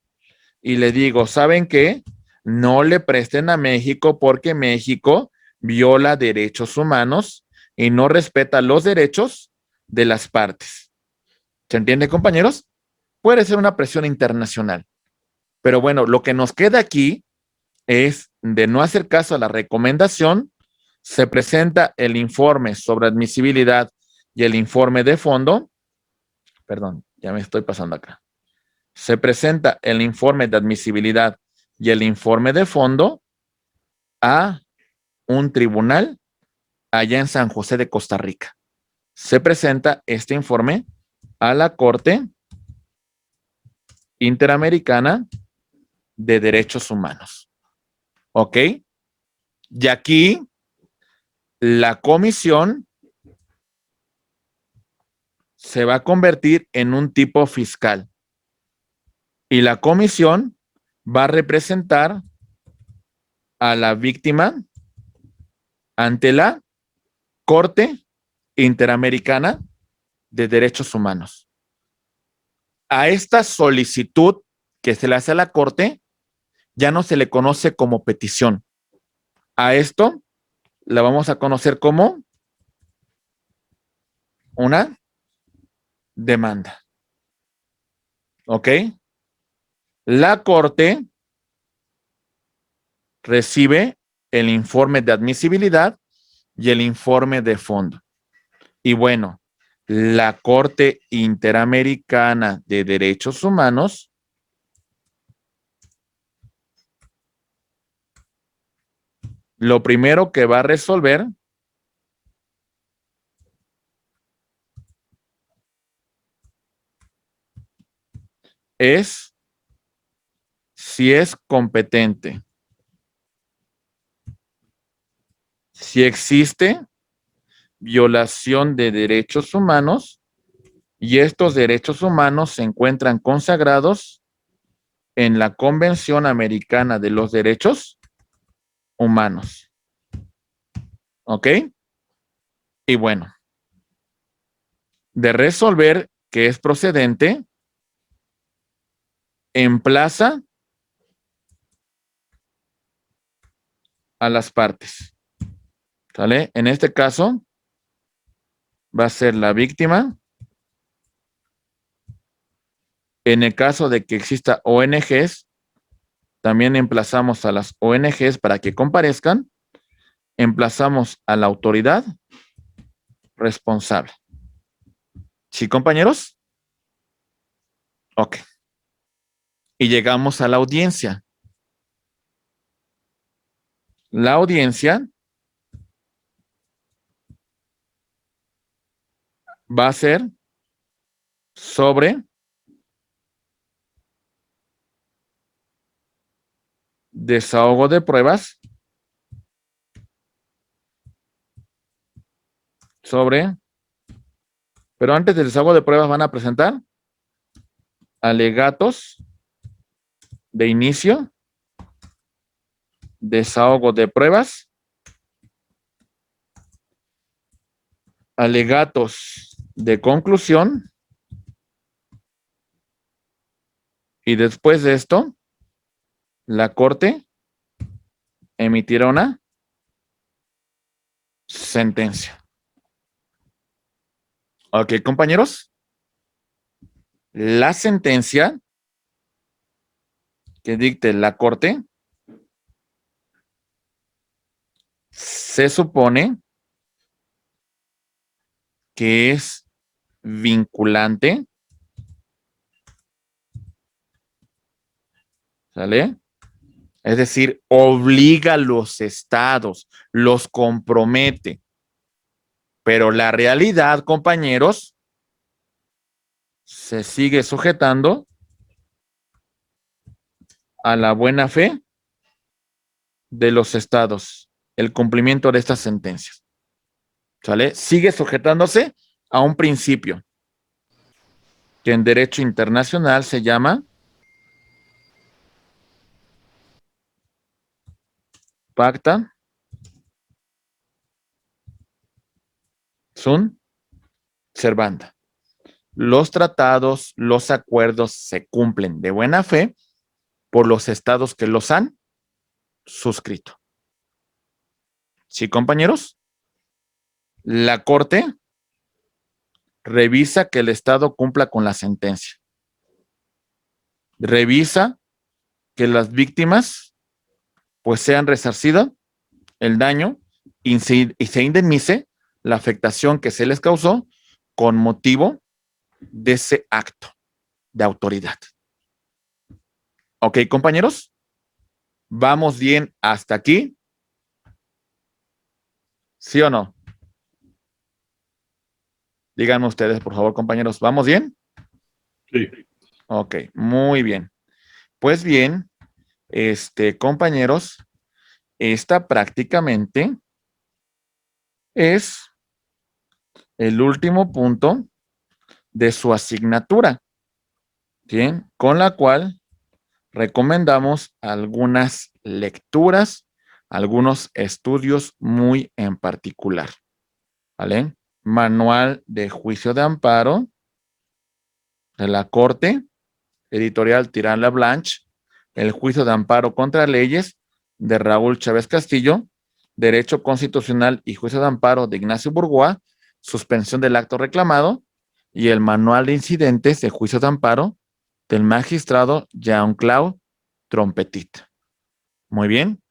y le digo, ¿saben qué? No le presten a México porque México viola derechos humanos y no respeta los derechos de las partes. ¿Se entiende, compañeros? Puede ser una presión internacional. Pero bueno, lo que nos queda aquí es de no hacer caso a la recomendación, se presenta el informe sobre admisibilidad y el informe de fondo. Perdón, ya me estoy pasando acá. Se presenta el informe de admisibilidad y el informe de fondo a un tribunal allá en San José de Costa Rica. Se presenta este informe a la Corte Interamericana de Derechos Humanos. ¿Ok? Y aquí la comisión se va a convertir en un tipo fiscal y la comisión va a representar a la víctima ante la Corte Interamericana de Derechos Humanos. A esta solicitud que se le hace a la Corte ya no se le conoce como petición. A esto la vamos a conocer como una demanda. ¿Ok? La Corte recibe el informe de admisibilidad y el informe de fondo. Y bueno, la Corte Interamericana de Derechos Humanos lo primero que va a resolver es si es competente, si existe violación de derechos humanos y estos derechos humanos se encuentran consagrados en la Convención Americana de los Derechos Humanos. ¿Ok? Y bueno, de resolver que es procedente, emplaza a las partes. ¿Sale? En este caso, va a ser la víctima. En el caso de que exista ONGs, también emplazamos a las ONGs para que comparezcan. Emplazamos a la autoridad responsable. ¿Sí, compañeros? Ok. Y llegamos a la audiencia. La audiencia va a ser sobre desahogo de pruebas, pero antes del desahogo de pruebas van a presentar alegatos de inicio, desahogo de pruebas, alegatos de conclusión, y después de esto, la Corte emitirá una sentencia. Ok, compañeros. La sentencia que dicte la Corte se supone que es vinculante, ¿sale? Es decir, obliga a los estados, los compromete. Pero la realidad, compañeros, se sigue sujetando a la buena fe de los estados, el cumplimiento de estas sentencias. ¿Sale? Sigue sujetándose a un principio que en derecho internacional se llama pacta sunt servanda. Los tratados, los acuerdos se cumplen de buena fe por los estados que los han suscrito. ¿Sí, compañeros? La Corte revisa que el estado cumpla con la sentencia. Revisa que las víctimas pues sean resarcidas el daño y se indemnice la afectación que se les causó con motivo de ese acto de autoridad. ¿Ok, compañeros? ¿Vamos bien hasta aquí? ¿Sí o no? Díganme ustedes, por favor, compañeros. ¿Vamos bien? Sí. Ok, muy bien. Pues bien, compañeros, esta prácticamente es el último punto de su asignatura, ¿bien? Con la cual recomendamos algunas lecturas, algunos estudios muy en particular, ¿vale? Manual de Juicio de Amparo de la Corte, editorial Tirán La Blanche, El Juicio de Amparo contra Leyes de Raúl Chávez Castillo, Derecho Constitucional y Juicio de Amparo de Ignacio Burgoa, Suspensión del acto reclamado, y el Manual de Incidentes de Juicio de Amparo del magistrado Jean-Claude Trompetit. Muy bien.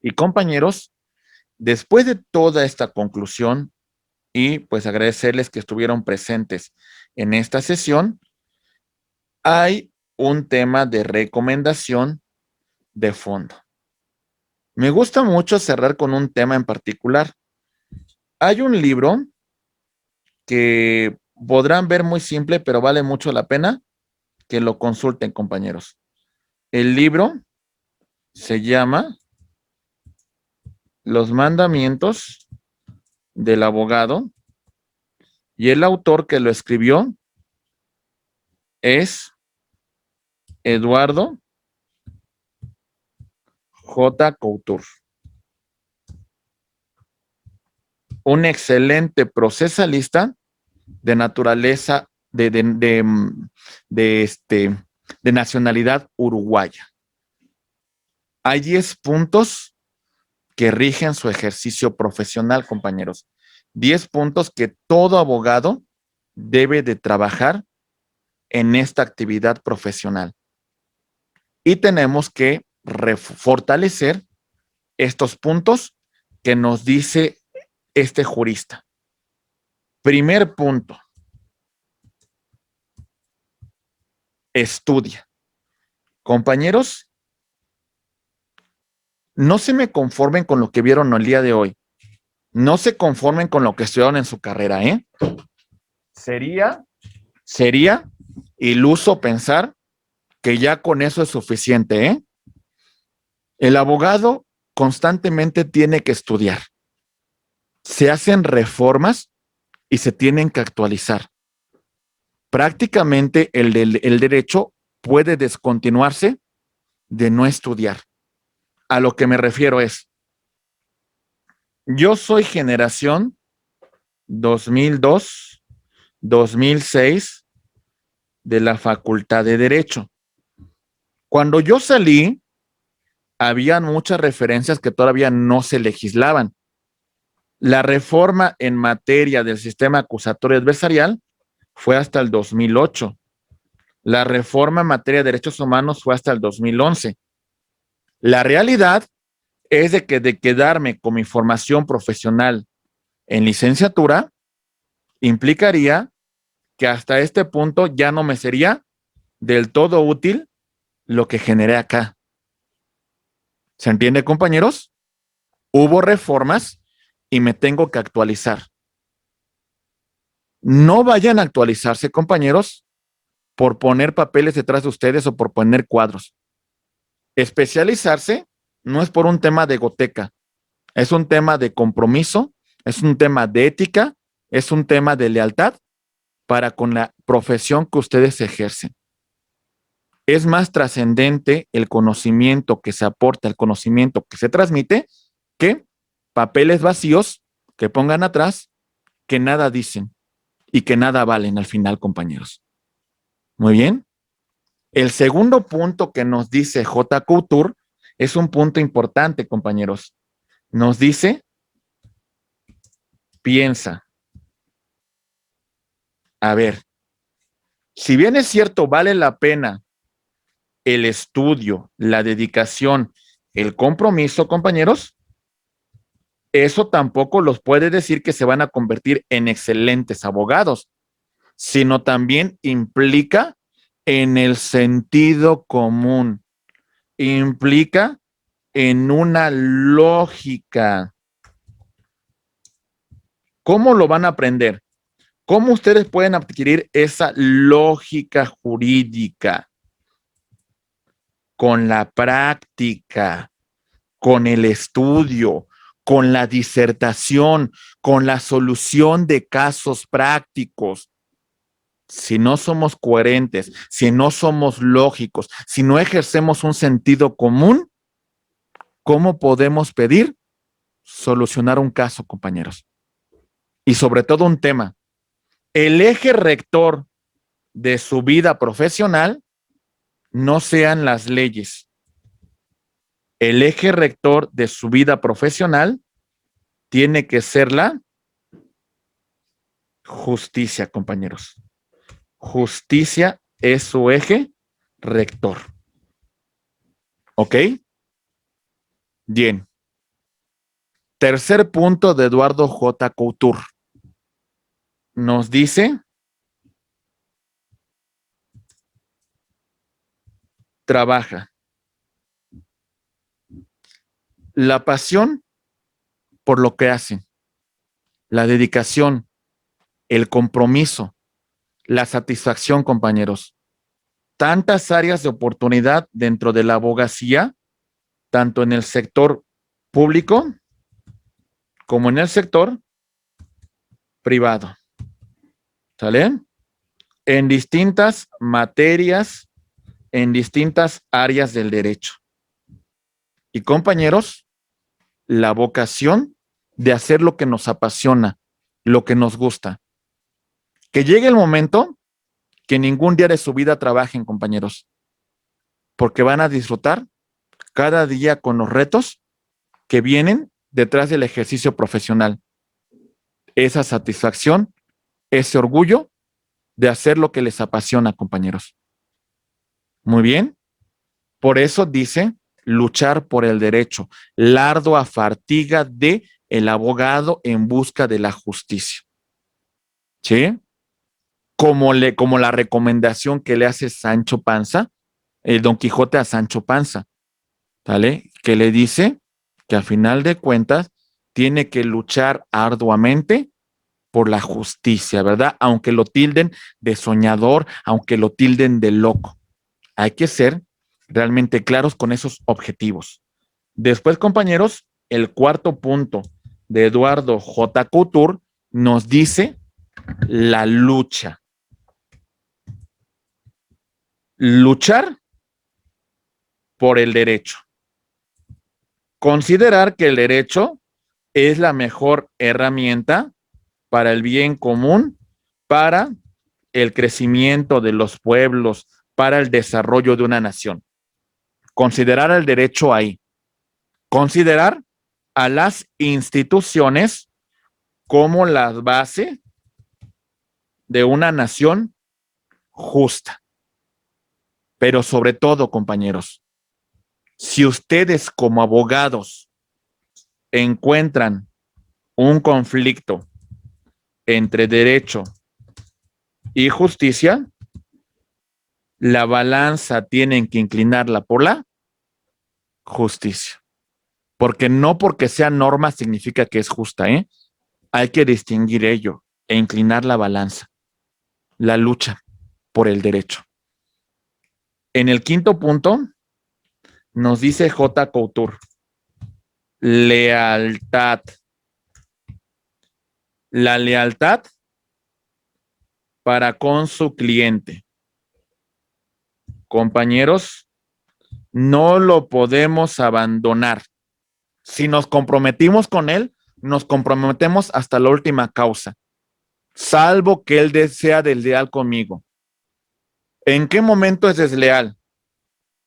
Y compañeros, después de toda esta conclusión y pues agradecerles que estuvieron presentes en esta sesión. Hay un tema de recomendación de fondo. Me gusta mucho cerrar con un tema en particular. Hay un libro que podrán ver muy simple, pero vale mucho la pena que lo consulten, compañeros. El libro se llama Los mandamientos del abogado y el autor que lo escribió es Eduardo J. Couture. Un excelente procesalista de naturaleza, de nacionalidad uruguaya. Hay 10 puntos que rigen su ejercicio profesional, compañeros. 10 puntos que todo abogado debe de trabajar en esta actividad profesional. Y tenemos que fortalecer estos puntos que nos dice este jurista. Primer punto. Estudia. Compañeros, no se me conformen con lo que vieron el día de hoy. No se conformen con lo que estudiaron en su carrera, ¿eh? Sería iluso pensar que ya con eso es suficiente, ¿eh? El abogado constantemente tiene que estudiar. Se hacen reformas y se tienen que actualizar. Prácticamente el derecho puede descontinuarse de no estudiar. A lo que me refiero es, yo soy generación 2002, 2006 de la Facultad de Derecho. Cuando yo salí, habían muchas referencias que todavía no se legislaban. La reforma en materia del sistema acusatorio adversarial fue hasta el 2008. La reforma en materia de derechos humanos fue hasta el 2011. La realidad es de que de quedarme con mi formación profesional en licenciatura implicaría que hasta este punto ya no me sería del todo útil lo que generé acá. ¿Se entiende, compañeros? Hubo reformas y me tengo que actualizar. No vayan a actualizarse, compañeros, por poner papeles detrás de ustedes o por poner cuadros. Especializarse no es por un tema de goteca, es un tema de compromiso, es un tema de ética, es un tema de lealtad para con la profesión que ustedes ejercen. Es más trascendente el conocimiento que se aporta, el conocimiento que se transmite, que papeles vacíos que pongan atrás, que nada dicen y que nada valen al final, compañeros. Muy bien. El segundo punto que nos dice J. Couture es un punto importante, compañeros. Nos dice, piensa. A ver, si bien es cierto, vale la pena el estudio, la dedicación, el compromiso, compañeros, eso tampoco los puede decir que se van a convertir en excelentes abogados, sino también implica en el sentido común, implica en una lógica. ¿Cómo lo van a aprender? ¿Cómo ustedes pueden adquirir esa lógica jurídica? Con la práctica, con el estudio, con la disertación, con la solución de casos prácticos. Si no somos coherentes, si no somos lógicos, si no ejercemos un sentido común, ¿cómo podemos pedir solucionar un caso, compañeros? Y sobre todo un tema. El eje rector de su vida profesional no sean las leyes. El eje rector de su vida profesional tiene que ser la justicia, compañeros. Justicia es su eje rector. ¿Ok? Bien. Tercer punto de Eduardo J. Couture. nos dice trabaja. La pasión por lo que hace, la dedicación, el compromiso, la satisfacción, compañeros. Tantas áreas de oportunidad dentro de la abogacía, tanto en el sector público como en el sector privado. ¿Sale? En distintas materias, en distintas áreas del derecho. Y compañeros, la vocación de hacer lo que nos apasiona, lo que nos gusta. Que llegue el momento que ningún día de su vida trabajen, compañeros, porque van a disfrutar cada día con los retos que vienen detrás del ejercicio profesional. Esa satisfacción, ese orgullo de hacer lo que les apasiona, compañeros. Muy bien. Por eso dice luchar por el derecho, la ardua fatiga de el abogado en busca de la justicia. ¿Sí? Como la recomendación que le hace Sancho Panza, el Don Quijote a Sancho Panza, ¿vale? Que le dice que al final de cuentas tiene que luchar arduamente por la justicia, ¿verdad? Aunque lo tilden de soñador, aunque lo tilden de loco. Hay que ser realmente claros con esos objetivos. Después, compañeros, el cuarto punto de Eduardo J. Couture nos dice la lucha. Luchar por el derecho. Considerar que el derecho es la mejor herramienta para el bien común, para el crecimiento de los pueblos, para el desarrollo de una nación. Considerar el derecho ahí. Considerar a las instituciones como la base de una nación justa. Pero sobre todo, compañeros, si ustedes como abogados encuentran un conflicto entre derecho y justicia, la balanza tienen que inclinarla por la justicia. Porque no porque sea norma significa que es justa, ¿eh? Hay que distinguir ello e inclinar la balanza. La lucha por el derecho. En el quinto punto, nos dice J. Couture, lealtad. La lealtad para con su cliente. Compañeros, no lo podemos abandonar. Si nos comprometimos con él, nos comprometemos hasta la última causa, salvo que él sea desleal conmigo. ¿En qué momento es desleal?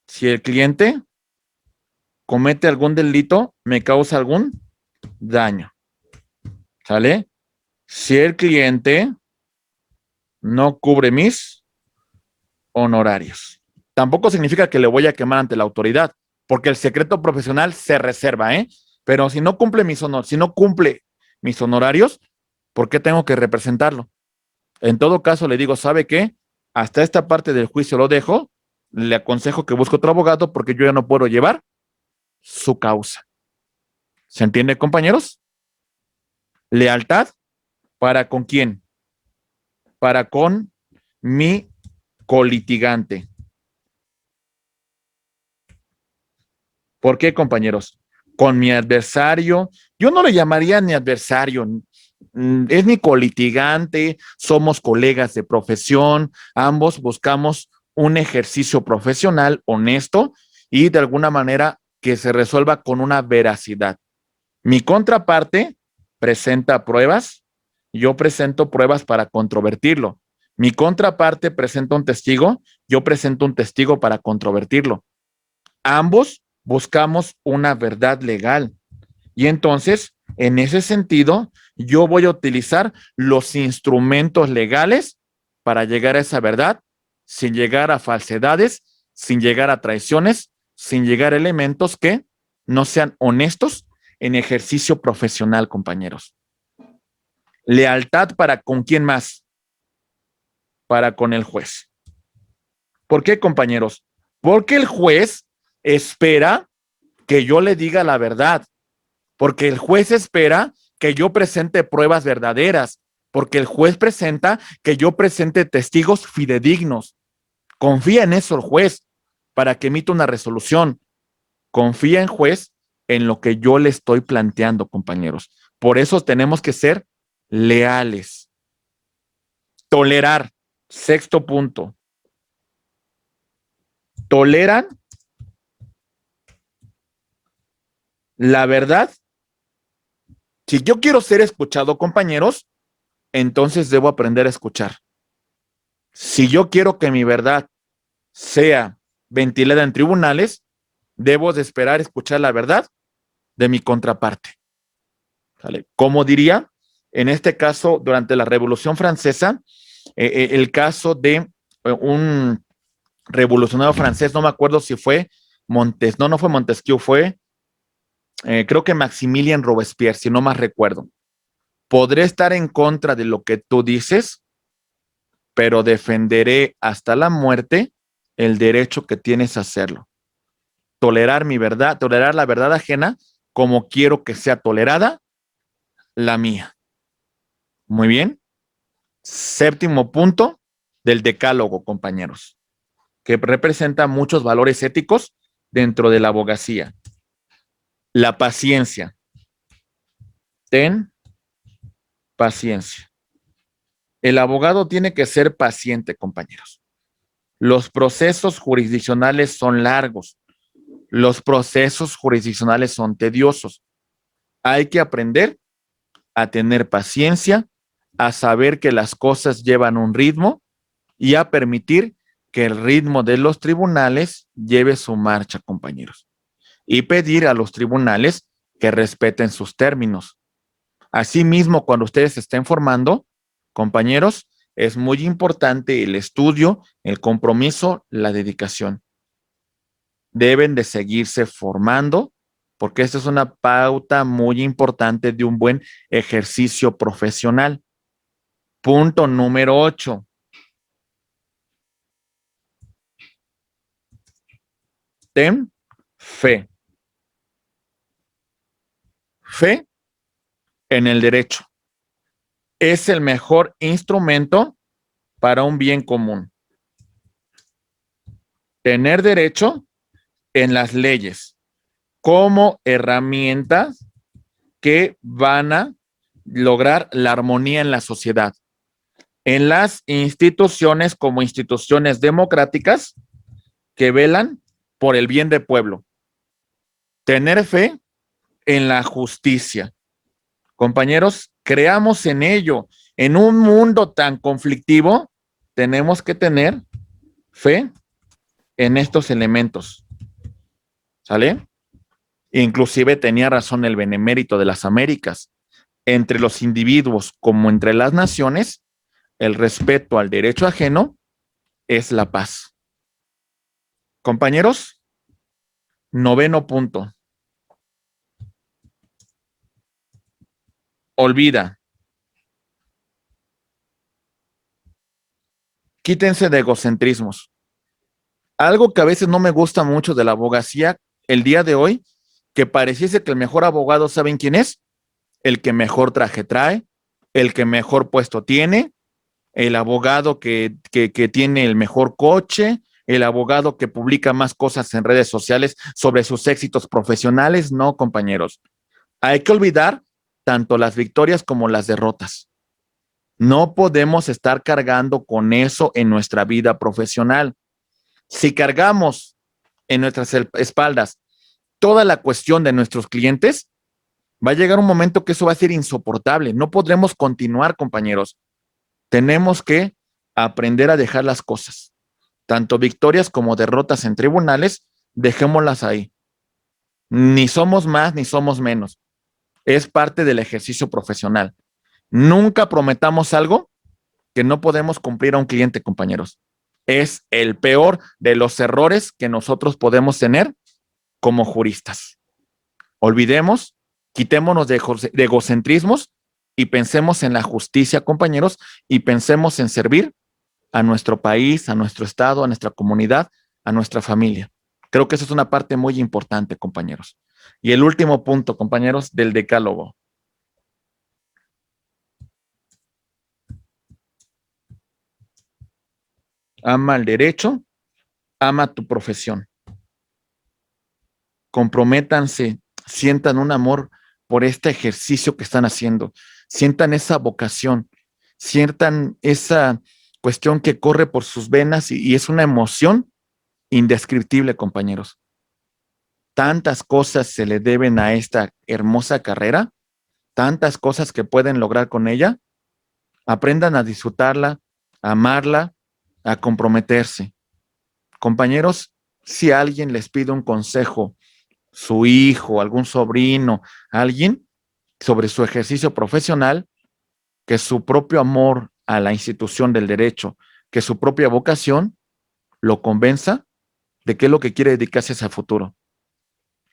Si el cliente comete algún delito, me causa algún daño. ¿Sale? Si el cliente no cubre mis honorarios. Tampoco significa que le voy a quemar ante la autoridad, porque el secreto profesional se reserva, ¿eh? Pero si no cumple si no cumple mis honorarios, ¿por qué tengo que representarlo? En todo caso, le digo, ¿sabe qué? Hasta esta parte del juicio lo dejo, le aconsejo que busque otro abogado porque yo ya no puedo llevar su causa. ¿Se entiende, compañeros? Lealtad para con quién? Para con mi colitigante. ¿Por qué, compañeros? Con mi adversario, yo no le llamaría ni adversario, es mi colitigante, somos colegas de profesión, ambos buscamos un ejercicio profesional honesto y de alguna manera que se resuelva con una veracidad. Mi contraparte presenta pruebas, yo presento pruebas para controvertirlo. Mi contraparte presenta un testigo, yo presento un testigo para controvertirlo. Ambos buscamos una verdad legal. Y entonces, en ese sentido, yo voy a utilizar los instrumentos legales para llegar a esa verdad, sin llegar a falsedades, sin llegar a traiciones, sin llegar a elementos que no sean honestos en ejercicio profesional, compañeros. Lealtad para con quién más, para con el juez. ¿Por qué, compañeros? Porque el juez espera que yo le diga la verdad, porque el juez espera que yo presente pruebas verdaderas, porque el juez presenta que yo presente testigos fidedignos. Confía en eso el juez para que emita una resolución. Confía en juez en lo que yo le estoy planteando, compañeros. Por eso tenemos que ser leales. Tolerar. Sexto punto. Toleran la verdad. Si yo quiero ser escuchado, compañeros, entonces debo aprender a escuchar. Si yo quiero que mi verdad sea ventilada en tribunales, debo de esperar escuchar la verdad de mi contraparte. ¿Vale? Como diría, en este caso, durante la Revolución Francesa, el caso de un revolucionario francés, no me acuerdo si fue no fue Montesquieu, fue creo que Maximilien Robespierre, si no más recuerdo. Podré estar en contra de lo que tú dices, pero defenderé hasta la muerte el derecho que tienes a hacerlo. Tolerar mi verdad, tolerar la verdad ajena como quiero que sea tolerada la mía. Muy bien. Séptimo punto del decálogo, compañeros, que representa muchos valores éticos dentro de la abogacía. La paciencia. Ten paciencia. El abogado tiene que ser paciente, compañeros. Los procesos jurisdiccionales son largos. Los procesos jurisdiccionales son tediosos. Hay que aprender a tener paciencia, a saber que las cosas llevan un ritmo y a permitir que el ritmo de los tribunales lleve su marcha, compañeros. Y pedir a los tribunales que respeten sus términos. Asimismo, cuando ustedes se estén formando, compañeros, es muy importante el estudio, el compromiso, la dedicación. Deben de seguirse formando porque esta es una pauta muy importante de un buen ejercicio profesional. Punto número 8. Ten fe. Fe en el derecho. Es el mejor instrumento para un bien común. Tener derecho en las leyes como herramientas que van a lograr la armonía en la sociedad. En las instituciones como instituciones democráticas que velan por el bien del pueblo. Tener fe en la justicia. Compañeros, creamos en ello. En un mundo tan conflictivo, tenemos que tener fe en estos elementos. ¿Sale? Inclusive tenía razón el benemérito de las Américas. Entre los individuos como entre las naciones, el respeto al derecho ajeno es la paz. Compañeros, 9º punto. Olvida. Quítense de egocentrismos. Algo que a veces no me gusta mucho de la abogacía el día de hoy, que pareciese que el mejor abogado, ¿saben quién es? El que mejor traje trae, el que mejor puesto tiene, el abogado que tiene el mejor coche, el abogado que publica más cosas en redes sociales sobre sus éxitos profesionales. No, compañeros. Hay que olvidar tanto las victorias como las derrotas. No podemos estar cargando con eso en nuestra vida profesional. Si cargamos en nuestras espaldas toda la cuestión de nuestros clientes, va a llegar un momento que eso va a ser insoportable. No podremos continuar, compañeros. Tenemos que aprender a dejar las cosas. Tanto victorias como derrotas en tribunales, dejémoslas ahí. Ni somos más ni somos menos. Es parte del ejercicio profesional. Nunca prometamos algo que no podemos cumplir a un cliente, compañeros. Es el peor de los errores que nosotros podemos tener como juristas. Olvidemos, quitémonos de egocentrismos y pensemos en la justicia, compañeros, y pensemos en servir a nuestro país, a nuestro estado, a nuestra comunidad, a nuestra familia. Creo que eso es una parte muy importante, compañeros. Y el último punto, compañeros, del decálogo. Ama el derecho, ama tu profesión. Comprométanse, sientan un amor por este ejercicio que están haciendo, sientan esa vocación, sientan esa cuestión que corre por sus venas y es una emoción indescriptible, compañeros. Tantas cosas se le deben a esta hermosa carrera, tantas cosas que pueden lograr con ella. Aprendan a disfrutarla, a amarla, a comprometerse. Compañeros, si alguien les pide un consejo, su hijo, algún sobrino, alguien, sobre su ejercicio profesional, que su propio amor a la institución del derecho, que su propia vocación, lo convenza de qué es lo que quiere dedicarse a futuro.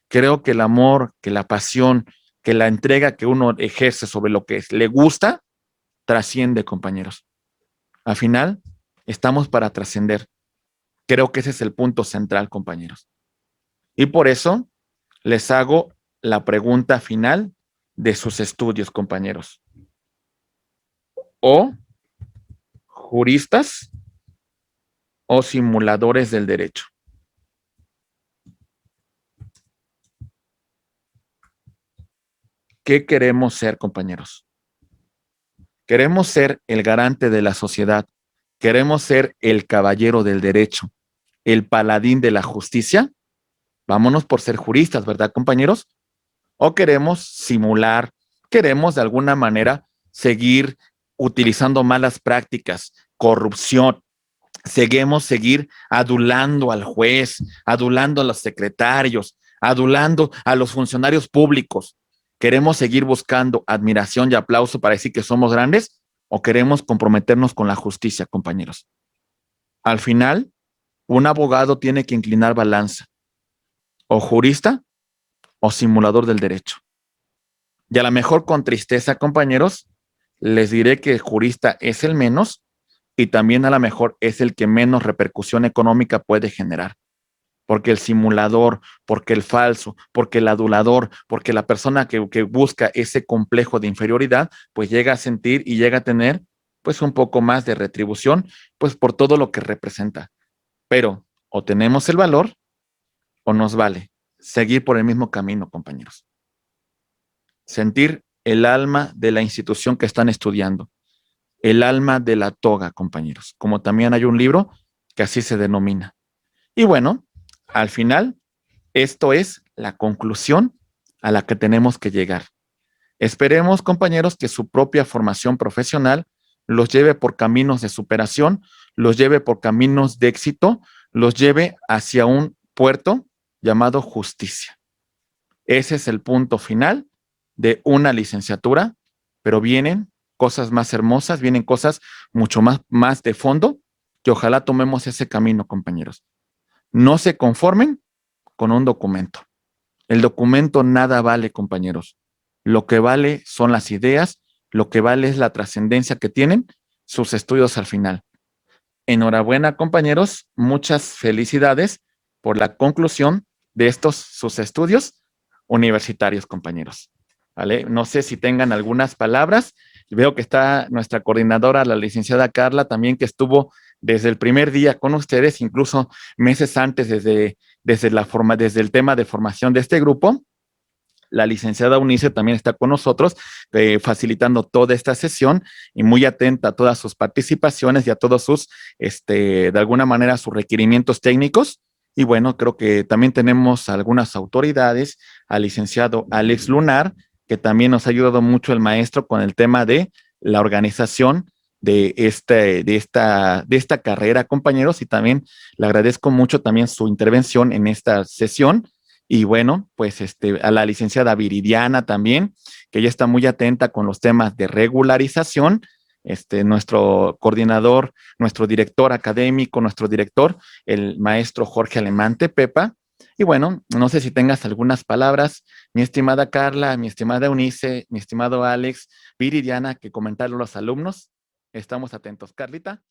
Creo que el amor, que la pasión, que la entrega que uno ejerce sobre lo que le gusta, trasciende, compañeros. Al final, estamos para trascender. Creo que ese es el punto central, compañeros. Y por eso les hago la pregunta final de sus estudios, compañeros. O juristas o simuladores del derecho. ¿Qué queremos ser, compañeros? ¿Queremos ser el garante de la sociedad? ¿Queremos ser el caballero del derecho? ¿El paladín de la justicia? Vámonos por ser juristas, ¿verdad, compañeros? ¿O queremos simular? ¿Queremos de alguna manera seguir utilizando malas prácticas, corrupción? Seguir adulando al juez, adulando a los secretarios, adulando a los funcionarios públicos. ¿Queremos seguir buscando admiración y aplauso para decir que somos grandes o queremos comprometernos con la justicia, compañeros? Al final, un abogado tiene que inclinar balanza, o jurista o simulador del derecho. Y a lo mejor con tristeza, compañeros, les diré que el jurista es el menos y también a lo mejor es el que menos repercusión económica puede generar. Porque el simulador, porque el falso, porque el adulador, porque la persona que busca ese complejo de inferioridad, pues llega a sentir y llega a tener pues un poco más de retribución, pues por todo lo que representa. Pero o tenemos el valor o nos vale seguir por el mismo camino, compañeros. Sentir el alma de la institución que están estudiando, el alma de la toga, compañeros, como también hay un libro que así se denomina. Y bueno, al final, esto es la conclusión a la que tenemos que llegar. Esperemos, compañeros, que su propia formación profesional los lleve por caminos de superación, los lleve por caminos de éxito, los lleve hacia un puerto llamado justicia. Ese es el punto final de una licenciatura, pero vienen cosas más hermosas, vienen cosas mucho más de fondo, que ojalá tomemos ese camino, compañeros. No se conformen con un documento. El documento nada vale, compañeros. Lo que vale son las ideas, lo que vale es la trascendencia que tienen sus estudios al final. Enhorabuena, compañeros. Muchas felicidades por la conclusión de estos sus estudios universitarios, compañeros. ¿Vale? No sé si tengan algunas palabras. Veo que está nuestra coordinadora, la licenciada Carla, también que estuvo desde el primer día con ustedes, incluso meses antes desde el tema de formación de este grupo. La licenciada Unice también está con nosotros, facilitando toda esta sesión y muy atenta a todas sus participaciones y a todos sus, de alguna manera, sus requerimientos técnicos. Y bueno, creo que también tenemos algunas autoridades, al licenciado Alex Lunar, que también nos ha ayudado mucho el maestro con el tema de la organización de esta carrera, compañeros, y también le agradezco mucho también su intervención en esta sesión. Y bueno, pues a la licenciada Viridiana también, que ella está muy atenta con los temas de regularización, nuestro coordinador, nuestro director académico, nuestro director, el maestro Jorge Alemante, Pepa, Y bueno, no sé si tengas algunas palabras, mi estimada Carla, mi estimada Eunice, mi estimado Alex, Viridiana, que comentar a los alumnos. Estamos atentos. Carlita.